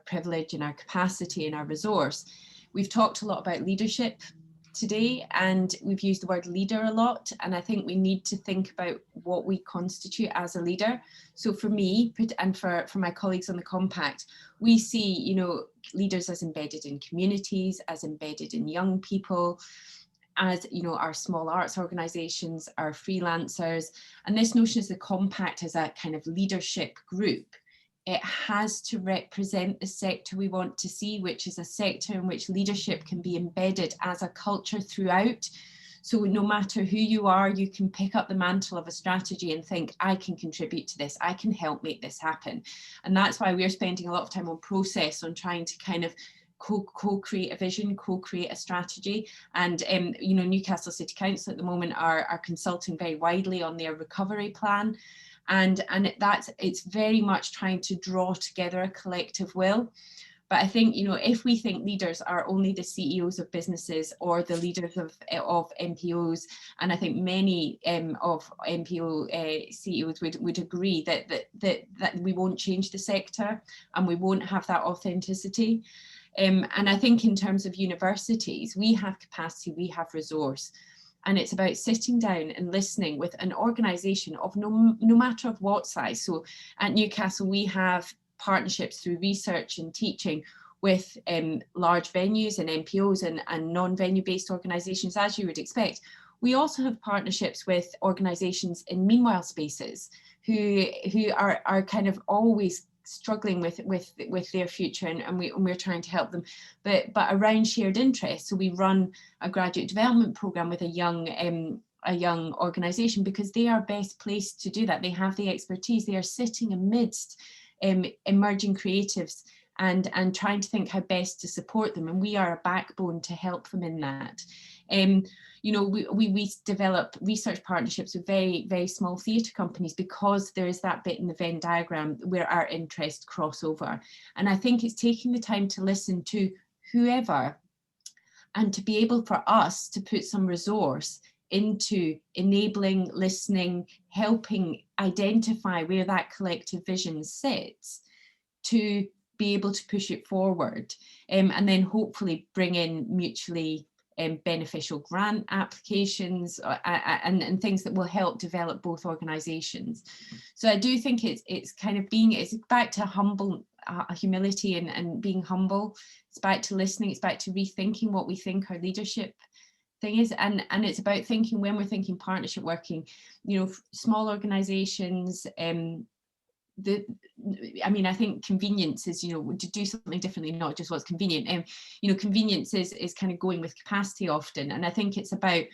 privilege and our capacity and our resource. We've talked a lot about leadership today, and we've used the word leader a lot, and I think we need to think about what we constitute as a leader. So for me, and for my colleagues on the Compact, we see, you know, leaders as embedded in communities, as embedded in young people, as you know, our small arts organisations, our freelancers, and this notion is the compact as a kind of leadership group. It has to represent the sector we want to see, which is a sector in which leadership can be embedded as a culture throughout. So no matter who you are, you can pick up the mantle of a strategy and think, I can contribute to this, I can help make this happen. And that's why we're spending a lot of time on process, on trying to kind of co-create a vision, co-create a strategy. And you know, Newcastle City Council at the moment are consulting very widely on their recovery plan. And it's very much trying to draw together a collective will. But I think, you know, if we think leaders are only the CEOs of businesses or the leaders of NPOs, and I think many of NPO CEOs would agree that we won't change the sector and we won't have that authenticity. And I think in terms of universities, we have capacity, we have resource. And it's about sitting down and listening with an organisation of no matter of what size. So at Newcastle, we have partnerships through research and teaching with large venues and NPOs and non-venue based organisations, as you would expect. We also have partnerships with organisations in meanwhile spaces who are kind of always struggling with their future, and we're trying to help them, but around shared interests. So we run a graduate development programme with a young organisation because they are best placed to do that. They have the expertise. They are sitting amidst emerging creatives and trying to think how best to support them, and we are a backbone to help them in that. You know, we develop research partnerships with very, very small theatre companies because there is that bit in the Venn diagram where our interests cross over. And I think it's taking the time to listen to whoever and to be able for us to put some resource into enabling, listening, helping identify where that collective vision sits to be able to push it forward, and then hopefully bring in mutually beneficial grant applications and things that will help develop both organisations. So I do think it's kind of it's back to humility and being humble. It's back to listening. It's back to rethinking what we think our leadership thing is, and it's about thinking when we're thinking partnership working, you know, small organizations, I mean, I think convenience is, you know, to do something differently, not just what's convenient. You know, convenience is kind of going with capacity often, and I think it's about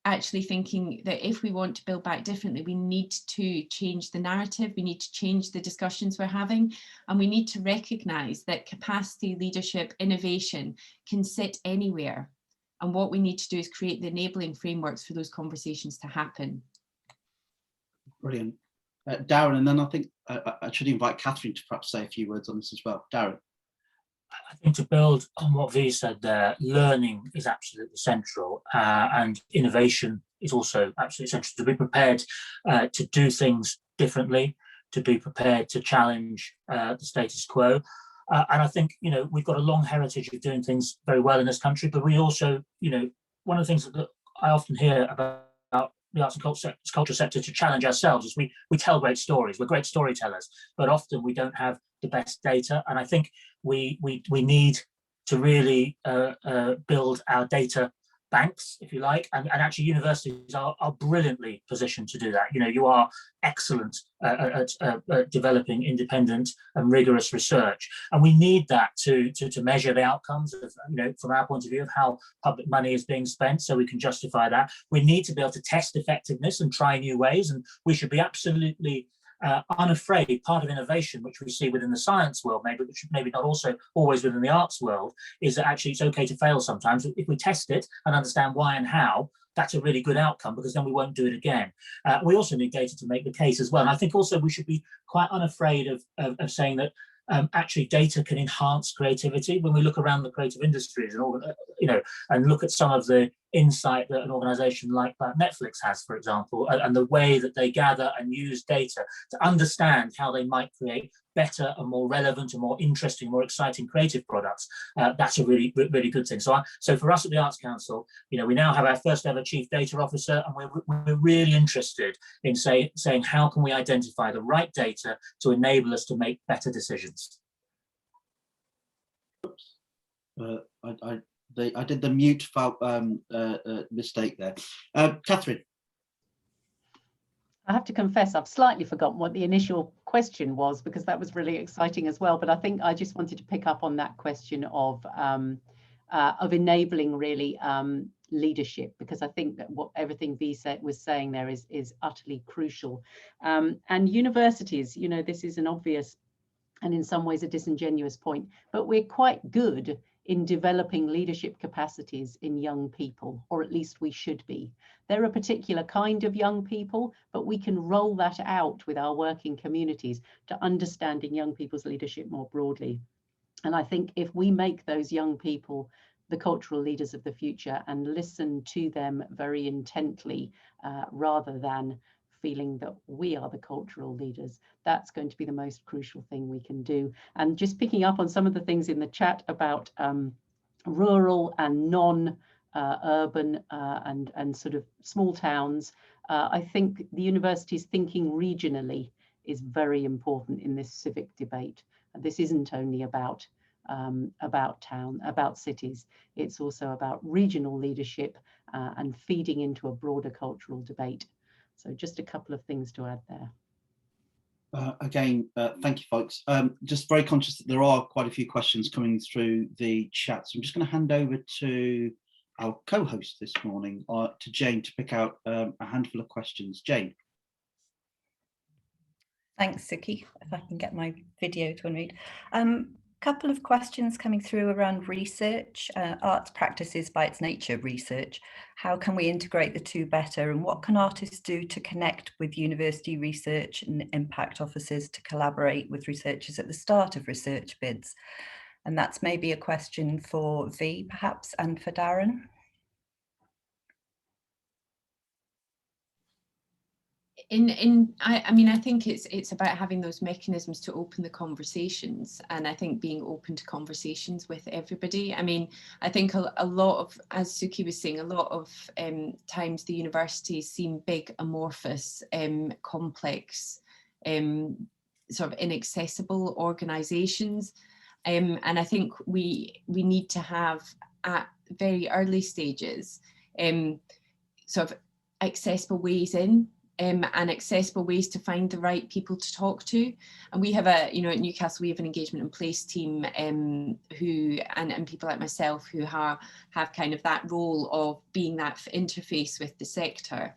actually thinking that if we want to build back differently, we need to change the narrative, we need to change the discussions we're having, and we need to recognise that capacity, leadership, innovation can sit anywhere. And what we need to do is create the enabling frameworks for those conversations to happen. Brilliant. Darren, and then I think I should invite Catherine to perhaps say a few words on this as well. Darren. I think to build on what Vi said there, learning is absolutely central, and innovation is also absolutely central. To be prepared to do things differently, to be prepared to challenge the status quo. And I think, you know, we've got a long heritage of doing things very well in this country, but we also, you know, one of the things that I often hear about the arts and culture sector to challenge ourselves is we tell great stories. We're great storytellers, but often we don't have the best data. And I think we need to really build our data banks, if you like, and actually universities are brilliantly positioned to do that. You know, you are excellent at developing independent and rigorous research, and we need that to measure the outcomes of, you know, from our point of view of how public money is being spent, so we can justify that. We need to be able to test effectiveness and try new ways, and we should be absolutely unafraid. Part of innovation, which we see within the science world, maybe not also always within the arts world, is that actually it's okay to fail sometimes. If we test it and understand why and how, that's a really good outcome, because then we won't do it again. We also need data to make the case as well. And I think also we should be quite unafraid of saying that actually data can enhance creativity. When we look around the creative industries and all, you know, and look at some of the insight that an organization like Netflix has, for example, and the way that they gather and use data to understand how they might create better and more relevant and more interesting, more exciting creative products, that's a really, really good thing. So for us at the Arts Council, you know, we now have our first ever Chief Data Officer, and we're really interested in saying how can we identify the right data to enable us to make better decisions. I did the mute mistake there. Catherine. I have to confess, I've slightly forgotten what the initial question was, because that was really exciting as well. But I think I just wanted to pick up on that question of enabling really leadership, because I think that what everything V was saying there is utterly crucial. And universities, you know, this is an obvious and in some ways a disingenuous point, but we're quite good in developing leadership capacities in young people, or at least we should be. They're a particular kind of young people, but we can roll that out with our working communities to understanding young people's leadership more broadly. And I think if we make those young people the cultural leaders of the future and listen to them very intently, rather than feeling that we are the cultural leaders, that's going to be the most crucial thing we can do. And just picking up on some of the things in the chat about rural and non-urban and sort of small towns, I think the university's thinking regionally is very important in this civic debate. And this isn't only about cities, it's also about regional leadership and feeding into a broader cultural debate. So just a couple of things to add there. Again, thank you, folks. Just very conscious that there are quite a few questions coming through the chat. So I'm just going to hand over to our co-host this morning, to Jane, to pick out a handful of questions. Jane. Thanks, Suki. If I can get my video to unmute. Couple of questions coming through around research. Arts practices by its nature research. How can we integrate the two better, and what can artists do to connect with university research and impact officers to collaborate with researchers at the start of research bids? And that's maybe a question for V perhaps, and for Darren. I mean, I think it's about having those mechanisms to open the conversations, and I think being open to conversations with everybody. I mean, I think a lot of, as Suki was saying, a lot of times the universities seem big, amorphous, complex, sort of inaccessible organisations, and I think we need to have at very early stages sort of accessible ways in. And accessible ways to find the right people to talk to. And we have at Newcastle, we have an engagement and place team who, and people like myself who have kind of that role of being that interface with the sector,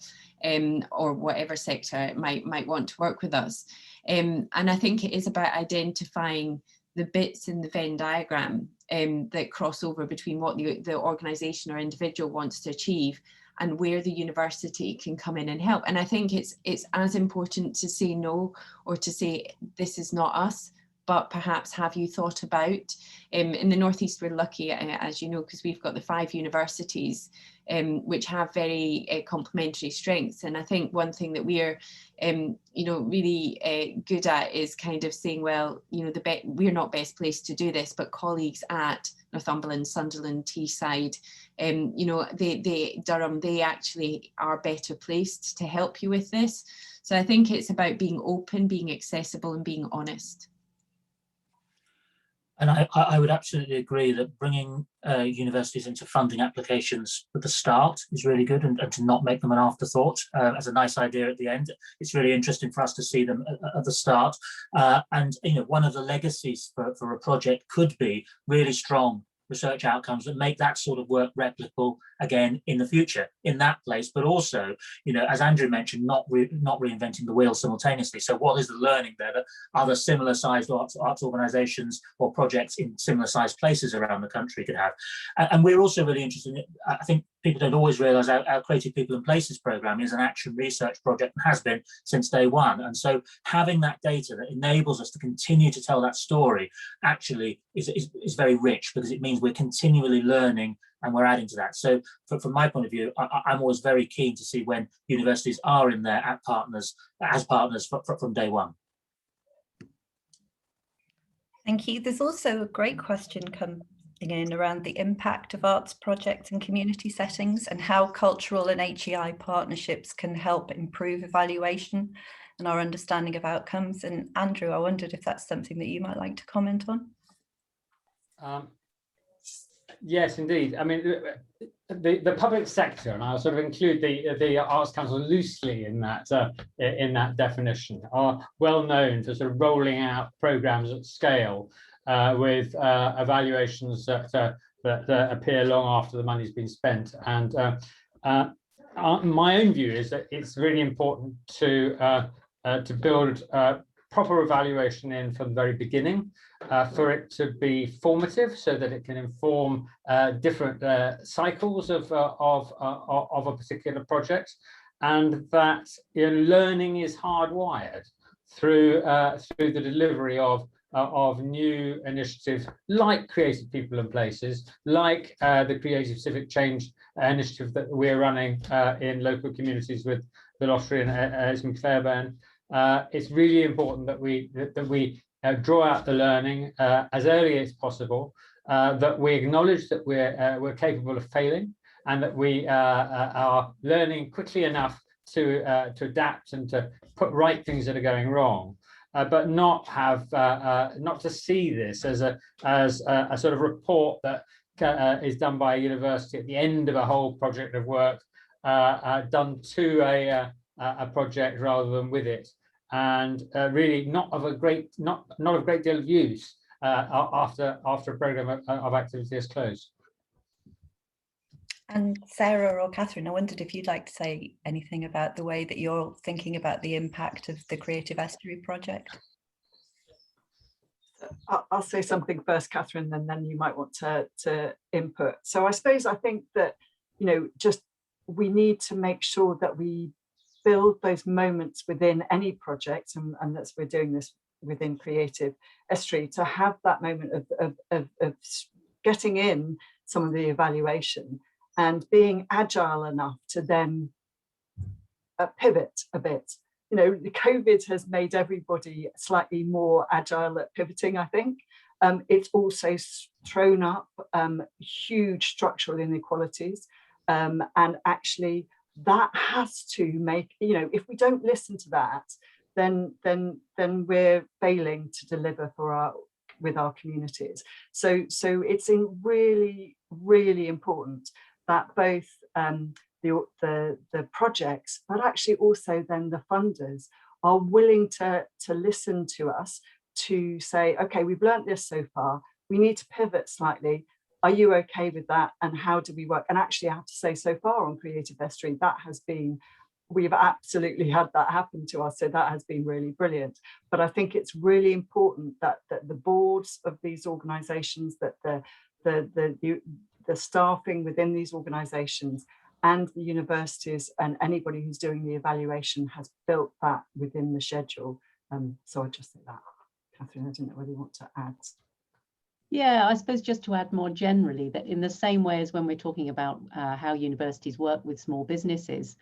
or whatever sector might want to work with us. And I think it is about identifying the bits in the Venn diagram that cross over between what the organisation or individual wants to achieve and where the university can come in and help. And I think it's as important to say no, or to say this is not us, but perhaps have you thought about, in the Northeast we're lucky, as you know, because we've got the 5 universities which have very complementary strengths. And I think one thing that we're really good at is kind of saying, well, we're not best placed to do this, but colleagues at Northumberland, Sunderland, Teesside, Durham, they actually are better placed to help you with this. So I think it's about being open, being accessible, and being honest. And I would absolutely agree that bringing universities into funding applications at the start is really good, and to not make them an afterthought as a nice idea at the end. It's really interesting for us to see them at the start. And one of the legacies for a project could be really strong research outcomes that make that sort of work replicable again in the future in that place, but also, as Andrew mentioned, not reinventing the wheel simultaneously. So what is the learning there that other similar sized arts organizations or projects in similar sized places around the country could have? And we're also really interested in, I think people don't always realize our Creative People and Places program is an action research project and has been since day one. And so having that data that enables us to continue to tell that story actually is very rich, because it means we're continually learning and we're adding to that. So from my point of view, I'm always very keen to see when universities are in there as partners from day one. Thank you. There's also a great question coming in around the impact of arts projects in community settings and how cultural and HEI partnerships can help improve evaluation and our understanding of outcomes. And Andrew, I wondered if that's something that you might like to comment on. Yes, indeed. I mean, the public sector, and I'll sort of include the Arts Council loosely in that definition, are well known for sort of rolling out programs at scale with evaluations that appear long after the money's been spent. And my own view is that it's really important to build proper evaluation in from the very beginning, for it to be formative, so that it can inform different cycles of a particular project, and that learning is hardwired through the delivery of new initiatives like Creative People and Places, like the Creative Civic Change initiative that we're running in local communities with the lottery and Esmond Fairbairn. It's really important that we draw out the learning as early as possible, that we acknowledge that we're capable of failing, and that we are learning quickly enough to adapt and to put right things that are going wrong, but not to see this as a sort of report that is done by a university at the end of a whole project of work, done to a project rather than with it. And really not of a great deal of use after a program of activity is closed. And Sarah or Catherine, I wondered if you'd like to say anything about the way that you're thinking about the impact of the Creative Estuary project. I'll say something first, Catherine, and then you might want to input. So I think that, just we need to make sure that we build those moments within any project, and that's we're doing this within Creative Estuary, to have that moment of getting in some of the evaluation and being agile enough to then pivot a bit. The COVID has made everybody slightly more agile at pivoting, I think. It's also thrown up huge structural inequalities, and actually that has to make, if we don't listen to that, then we're failing to deliver with our communities. So it's really, really important that both the projects, but actually also then the funders are willing to listen to us, to say, okay, we've learned this so far, we need to pivot slightly. Are you okay with that? And how do we work? And actually, I have to say, so far on Creative Estuary, we've absolutely had that happen to us. So that has been really brilliant. But I think it's really important that the boards of these organisations, that the staffing within these organisations and the universities and anybody who's doing the evaluation has built that within the schedule. So I just think that. Catherine, I don't know whether you want to add. Yeah, I suppose just to add more generally, that in the same way as when we're talking about how universities work with small businesses,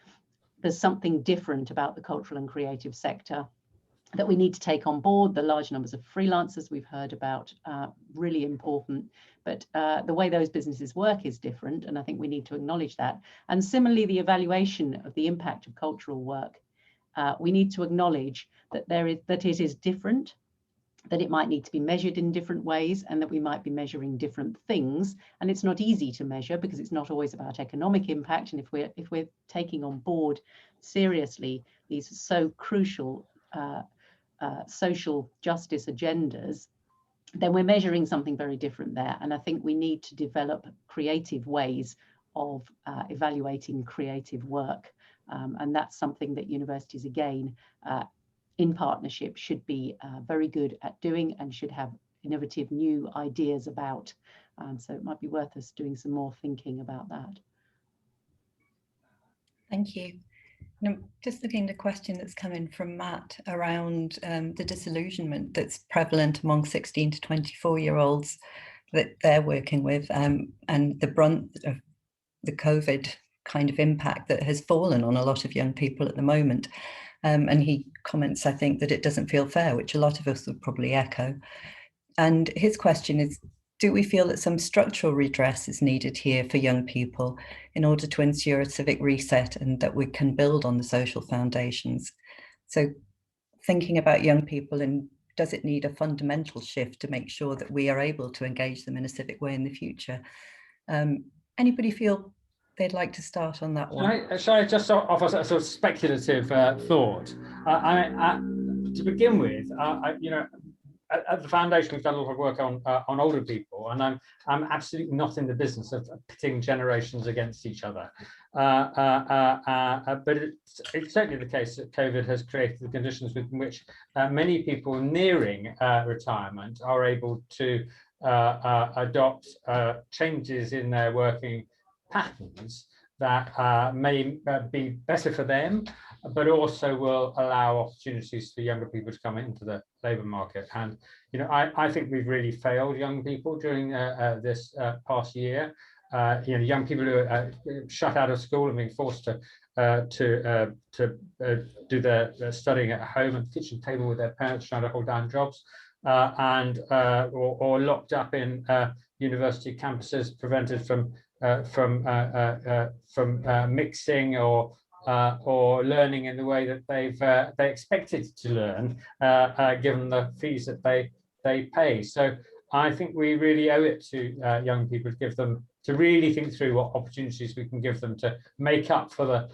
there's something different about the cultural and creative sector that we need to take on board. The large numbers of freelancers we've heard about, really important, but the way those businesses work is different, and I think we need to acknowledge that. And similarly, the evaluation of the impact of cultural work, we need to acknowledge that it is different, that it might need to be measured in different ways, and that we might be measuring different things. And it's not easy to measure because it's not always about economic impact. And if we're taking on board seriously these so crucial social justice agendas, then we're measuring something very different there. And I think we need to develop creative ways of evaluating creative work. And that's something that universities, again, in partnership, should be very good at doing and should have innovative new ideas about. So it might be worth us doing some more thinking about that. Thank you. And I'm just looking at a question that's come in from Matt around the disillusionment that's prevalent among 16 to 24-year-olds that they're working with, and the brunt of the COVID kind of impact that has fallen on a lot of young people at the moment. And he comments, I think, that it doesn't feel fair, which a lot of us would probably echo. And his question is, do we feel that some structural redress is needed here for young people in order to ensure a civic reset and that we can build on the social foundations? So thinking about young people and does it need a fundamental shift to make sure that we are able to engage them in a civic way in the future? Anybody feel they'd like to start on that one? Shall I just offer a sort of speculative thought? To begin with, at the foundation, we've done a lot of work on older people, and I'm absolutely not in the business of pitting generations against each other. But it's certainly the case that COVID has created the conditions within which many people nearing retirement are able to adopt changes in their working patterns that may be better for them, but also will allow opportunities for younger people to come into the labour market. And I think we've really failed young people during this past year. Young people who are shut out of school and being forced to do their studying at home at the kitchen table with their parents, trying to hold down jobs, or locked up in university campuses, prevented from mixing or learning in the way that they expected to learn, given the fees that they pay. So I think we really owe it to young people to really think through what opportunities we can give them to make up for the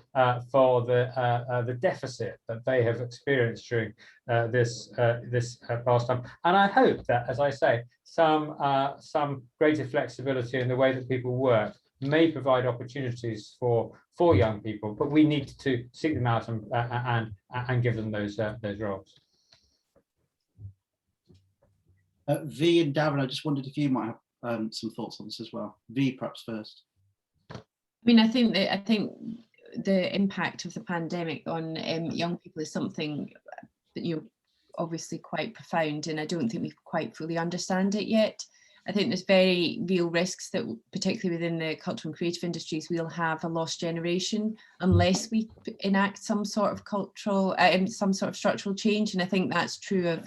deficit that they have experienced during this past time. And I hope that, as I say, some greater flexibility in the way that people work may provide opportunities for young people, but we need to seek them out and give them those roles. V and Darren, I just wondered if you might have some thoughts on this as well. V, perhaps first. I mean, I think the impact of the pandemic on young people is something that obviously quite profound, and I don't think we quite fully understand it yet. I think there's very real risks that, particularly within the cultural and creative industries, we'll have a lost generation unless we enact some sort of structural change. And I think that's true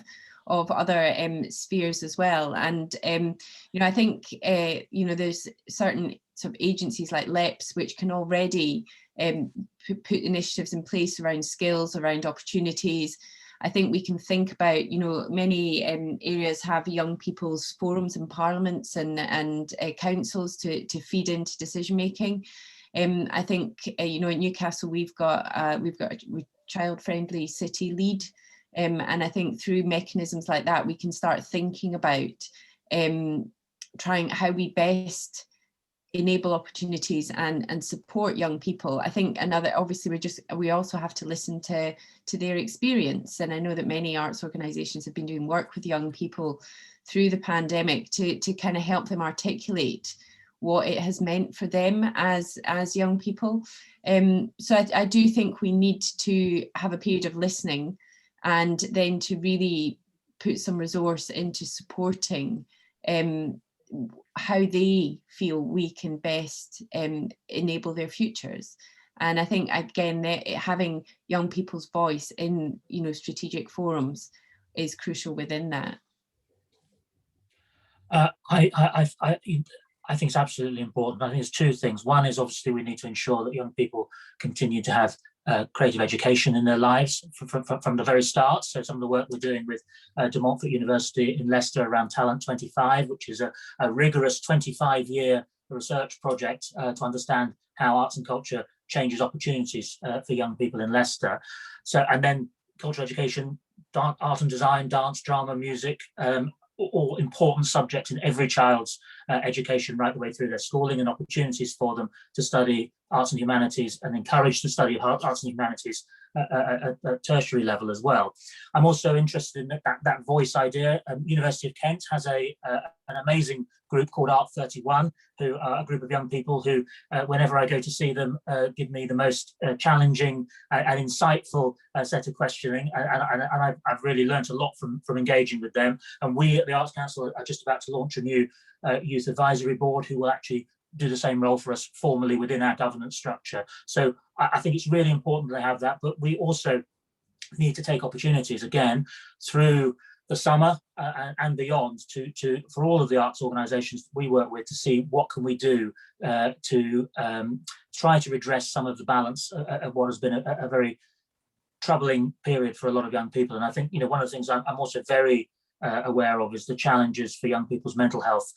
of other spheres as well. And I think there's certain sort of agencies like LEPS which can already put initiatives in place around skills, around opportunities. I think we can think about, many areas have young people's forums and parliaments and councils to feed into decision making. I think in Newcastle we've got a child-friendly city lead, and I think through mechanisms like that we can start thinking about trying how we best enable opportunities and support young people. I think obviously we also have to listen to their experience, and I know that many arts organisations have been doing work with young people through the pandemic to kind of help them articulate what it has meant for them as young people. So I do think we need to have a period of listening, and then to really put some resource into supporting how they feel we can best enable their futures. And I think, again, having young people's voice in strategic forums is crucial within that. I think it's absolutely important. I think there's two things. One is obviously we need to ensure that young people continue to have creative education in their lives from the very start. So some of the work we're doing with De Montfort University in Leicester around Talent 25, which is a rigorous 25-year research project to understand how arts and culture changes opportunities for young people in Leicester. So, and then cultural education, art and design, dance, drama, music, all important subjects in every child's education right the way through their schooling, and opportunities for them to study arts and humanities and encouraged to study arts and humanities at tertiary level as well. I'm also interested in that voice idea. University of Kent has an amazing group called Art 31, who are a group of young people who, whenever I go to see them, give me the most challenging and insightful set of questioning, and I've really learned a lot from engaging with them. And we at the Arts Council are just about to launch a new youth advisory board who will actually do the same role for us formally within our governance structure. So I think it's really important to have that, but we also need to take opportunities again through the summer and beyond for all of the arts organisations we work with to see what can we do to try to redress some of the balance of what has been a very troubling period for a lot of young people. And I think, one of the things I'm also very aware of is the challenges for young people's mental health,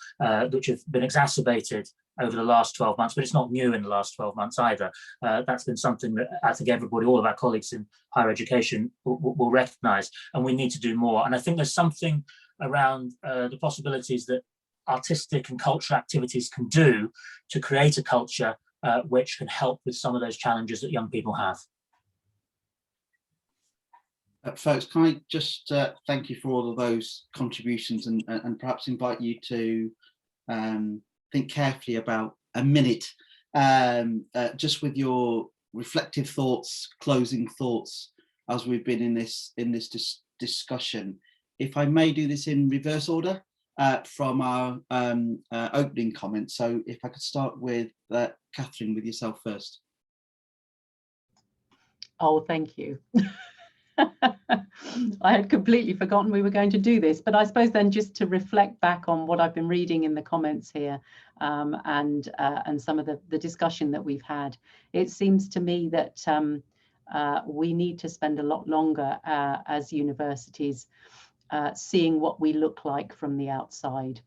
which have been exacerbated over the last 12 months, but it's not new in the last 12 months either. That's been something that I think everybody, all of our colleagues in higher education will recognise, and we need to do more. And I think there's something around the possibilities that artistic and cultural activities can do to create a culture which can help with some of those challenges that young people have. Folks, can I just thank you for all of those contributions and perhaps invite you to think carefully about a minute, just with your reflective thoughts, closing thoughts, as we've been in this discussion. If I may do this in reverse order from our opening comments. So if I could start with Catherine, with yourself first. Oh, thank you. I had completely forgotten we were going to do this, but I suppose then just to reflect back on what I've been reading in the comments here, and some of the discussion that we've had, it seems to me that we need to spend a lot longer as universities seeing what we look like from the outside.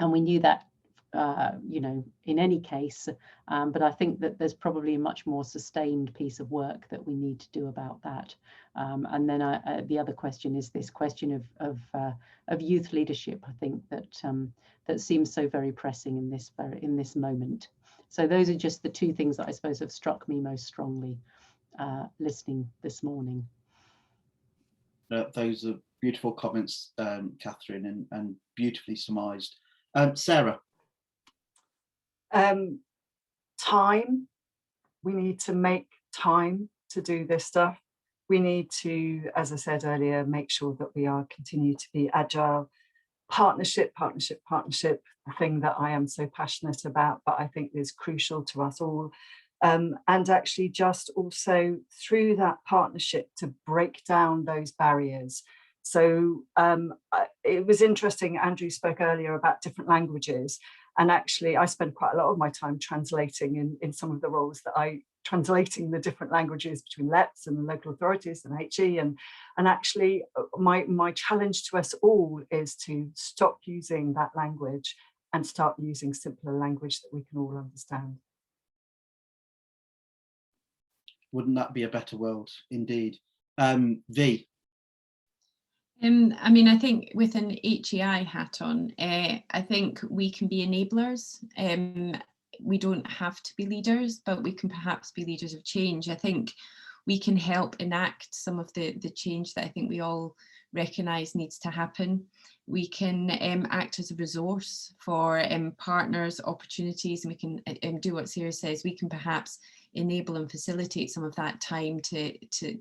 And we knew that in any case, but I think that there's probably a much more sustained piece of work that we need to do about that. And then the other question is this question of youth leadership. I think that seems so very pressing in this moment. So those are just the two things that I suppose have struck me most strongly listening this morning. Those are beautiful comments, Catherine, and beautifully surmised. Sarah. Time. We need to make time to do this stuff. We need to, as I said earlier, make sure that we continue to be agile. Partnership, the thing that I am so passionate about, but I think is crucial to us all. And actually just also through that partnership to break down those barriers. So it was interesting, Andrew spoke earlier about different languages, and actually I spend quite a lot of my time translating in some of the roles that translating the different languages between LEPs and local authorities and HE, and actually my challenge to us all is to stop using that language and start using simpler language that we can all understand. Wouldn't that be a better world, indeed? V. I mean, I think with an HEI hat on, I think we can be enablers. We don't have to be leaders, but we can perhaps be leaders of change. I think we can help enact some of the change that I think we all recognise needs to happen. We can act as a resource for partners, opportunities, and we can do what Sarah says. We can perhaps enable and facilitate some of that time to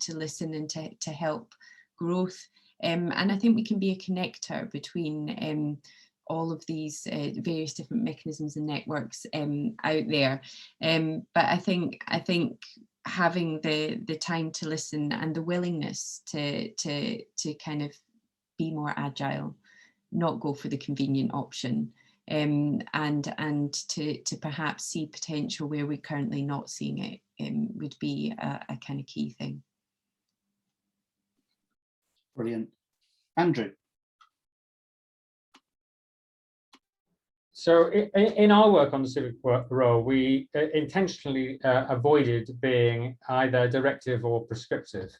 listen and to help growth. And I think we can be a connector between all of these various different mechanisms and networks out there. But I think having the time to listen and the willingness to kind of be more agile, not go for the convenient option, and to perhaps see potential where we're currently not seeing it would be a kind of key thing. Brilliant. Andrew. So in our work on the civic role, we intentionally avoided being either directive or prescriptive,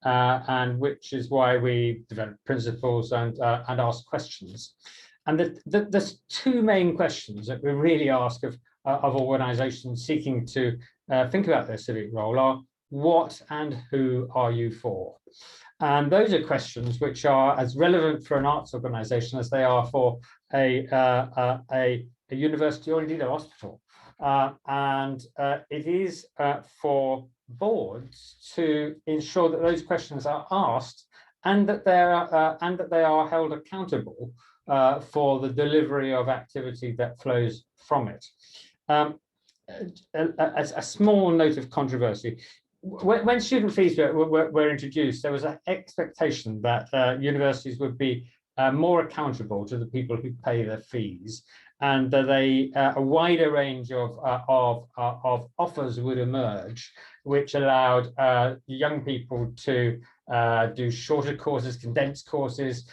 and which is why we developed principles and asked questions. And there's two main questions that we really ask of organisations seeking to think about their civic role are: what and who are you for? And those are questions which are as relevant for an arts organisation as they are for a university or indeed a hospital. And it is for boards to ensure that those questions are asked and that they are held accountable for the delivery of activity that flows from it. A small note of controversy. When student fees were introduced, there was an expectation that universities would be more accountable to the people who pay their fees, and that a wider range of offers would emerge, which allowed young people to do shorter courses, condensed courses,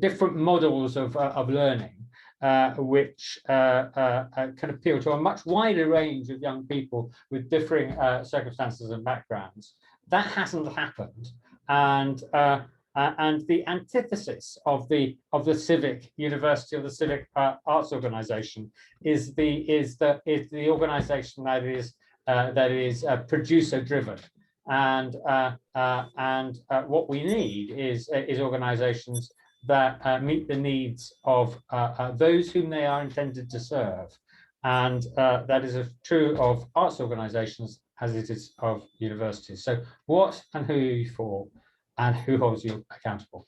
different models of learning, which can appeal to a much wider range of young people with differing circumstances and backgrounds. That hasn't happened, and the antithesis of the Civic University, of the Civic Arts Organisation, is the organisation that is producer driven, and what we need is organisations that meet the needs of those whom they are intended to serve, and that is true of arts organisations as it is of universities. So what and who are you for, and who holds you accountable?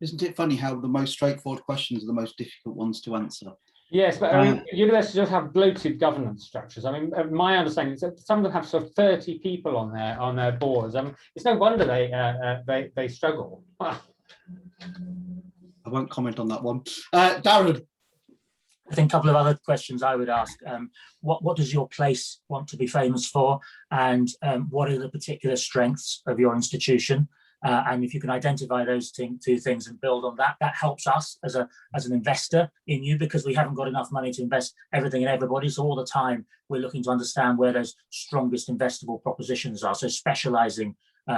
Isn't it funny how the most straightforward questions are the most difficult ones to answer? Yes, but I mean, universities just have bloated governance structures. I mean, my understanding is that some of them have sort of 30 people on their boards. I mean, it's no wonder they struggle. I won't comment on that one. Darren. I think a couple of other questions I would ask. What does your place want to be famous for? And what are the particular strengths of your institution? And if you can identify those two things and build on that, that helps us as an investor in you, because we haven't got enough money to invest everything in everybody. So all the time we're looking to understand where those strongest investable propositions are. So specializing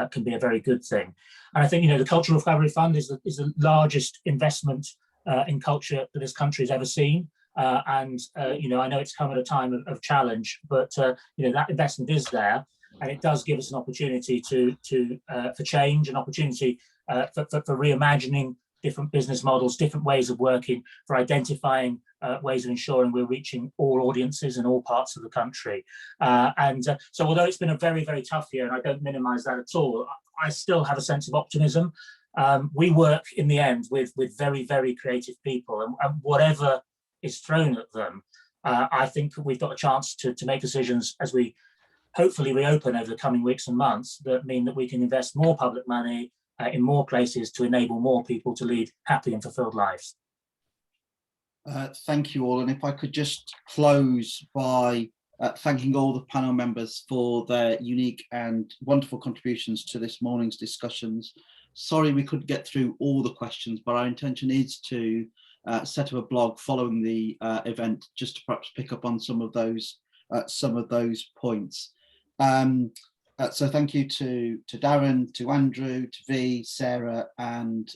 can be a very good thing. And I think, the Cultural Recovery Fund is the largest investment in culture that this country has ever seen. I know it's come at a time of challenge, but that investment is there, and it does give us an opportunity for change, an opportunity for reimagining different business models, different ways of working, for identifying ways of ensuring we're reaching all audiences in all parts of the country. So although it's been a very, very tough year, and I don't minimize that at all, I still have a sense of optimism. We work in the end with very, very creative people, and whatever is thrown at them, I think we've got a chance to make decisions as we hopefully reopen over the coming weeks and months that mean that we can invest more public money in more places to enable more people to lead happy and fulfilled lives. Thank you all. And if I could just close by thanking all the panel members for their unique and wonderful contributions to this morning's discussions. Sorry we couldn't get through all the questions, but our intention is to set up a blog following the event, just to perhaps pick up on some of those points. So thank you to Darren, to Andrew, to Vi, Sarah, and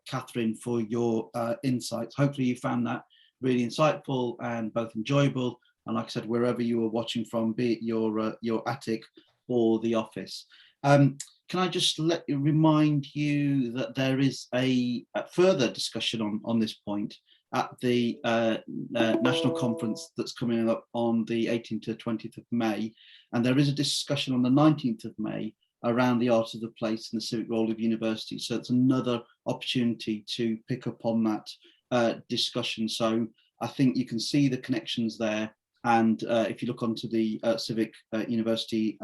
Catherine for your insights. Hopefully you found that really insightful and both enjoyable. And like I said, wherever you are watching from, be it your attic or the office. Can I just remind you that there is a further discussion on this point at the national conference that's coming up on the 18th to 20th of May. And there is a discussion on the 19th of May around the art of the place and the civic role of university. So it's another opportunity to pick up on that discussion. So I think you can see the connections there. And if you look onto the Civic University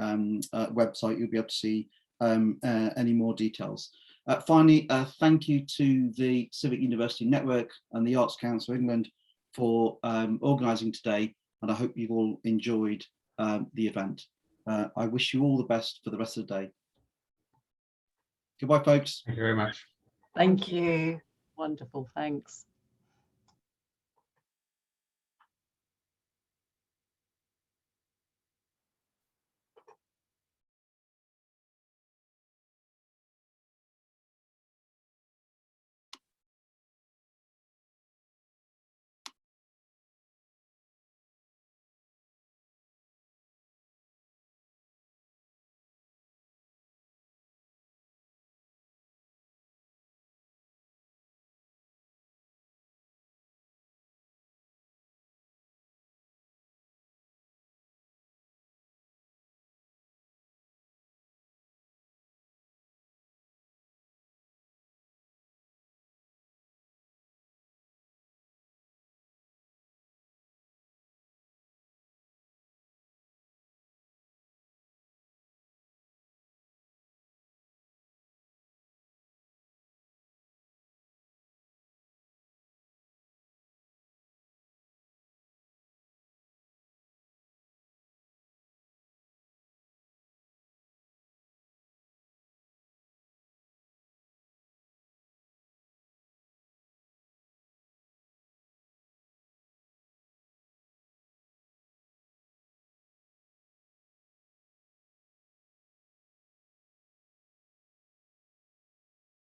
website, you'll be able to see any more details. Finally, thank you to the Civic University Network and the Arts Council of England for organising today, and I hope you've all enjoyed the event. I wish you all the best for the rest of the day. Goodbye, folks. Thank you very much. Thank you. Wonderful, thanks.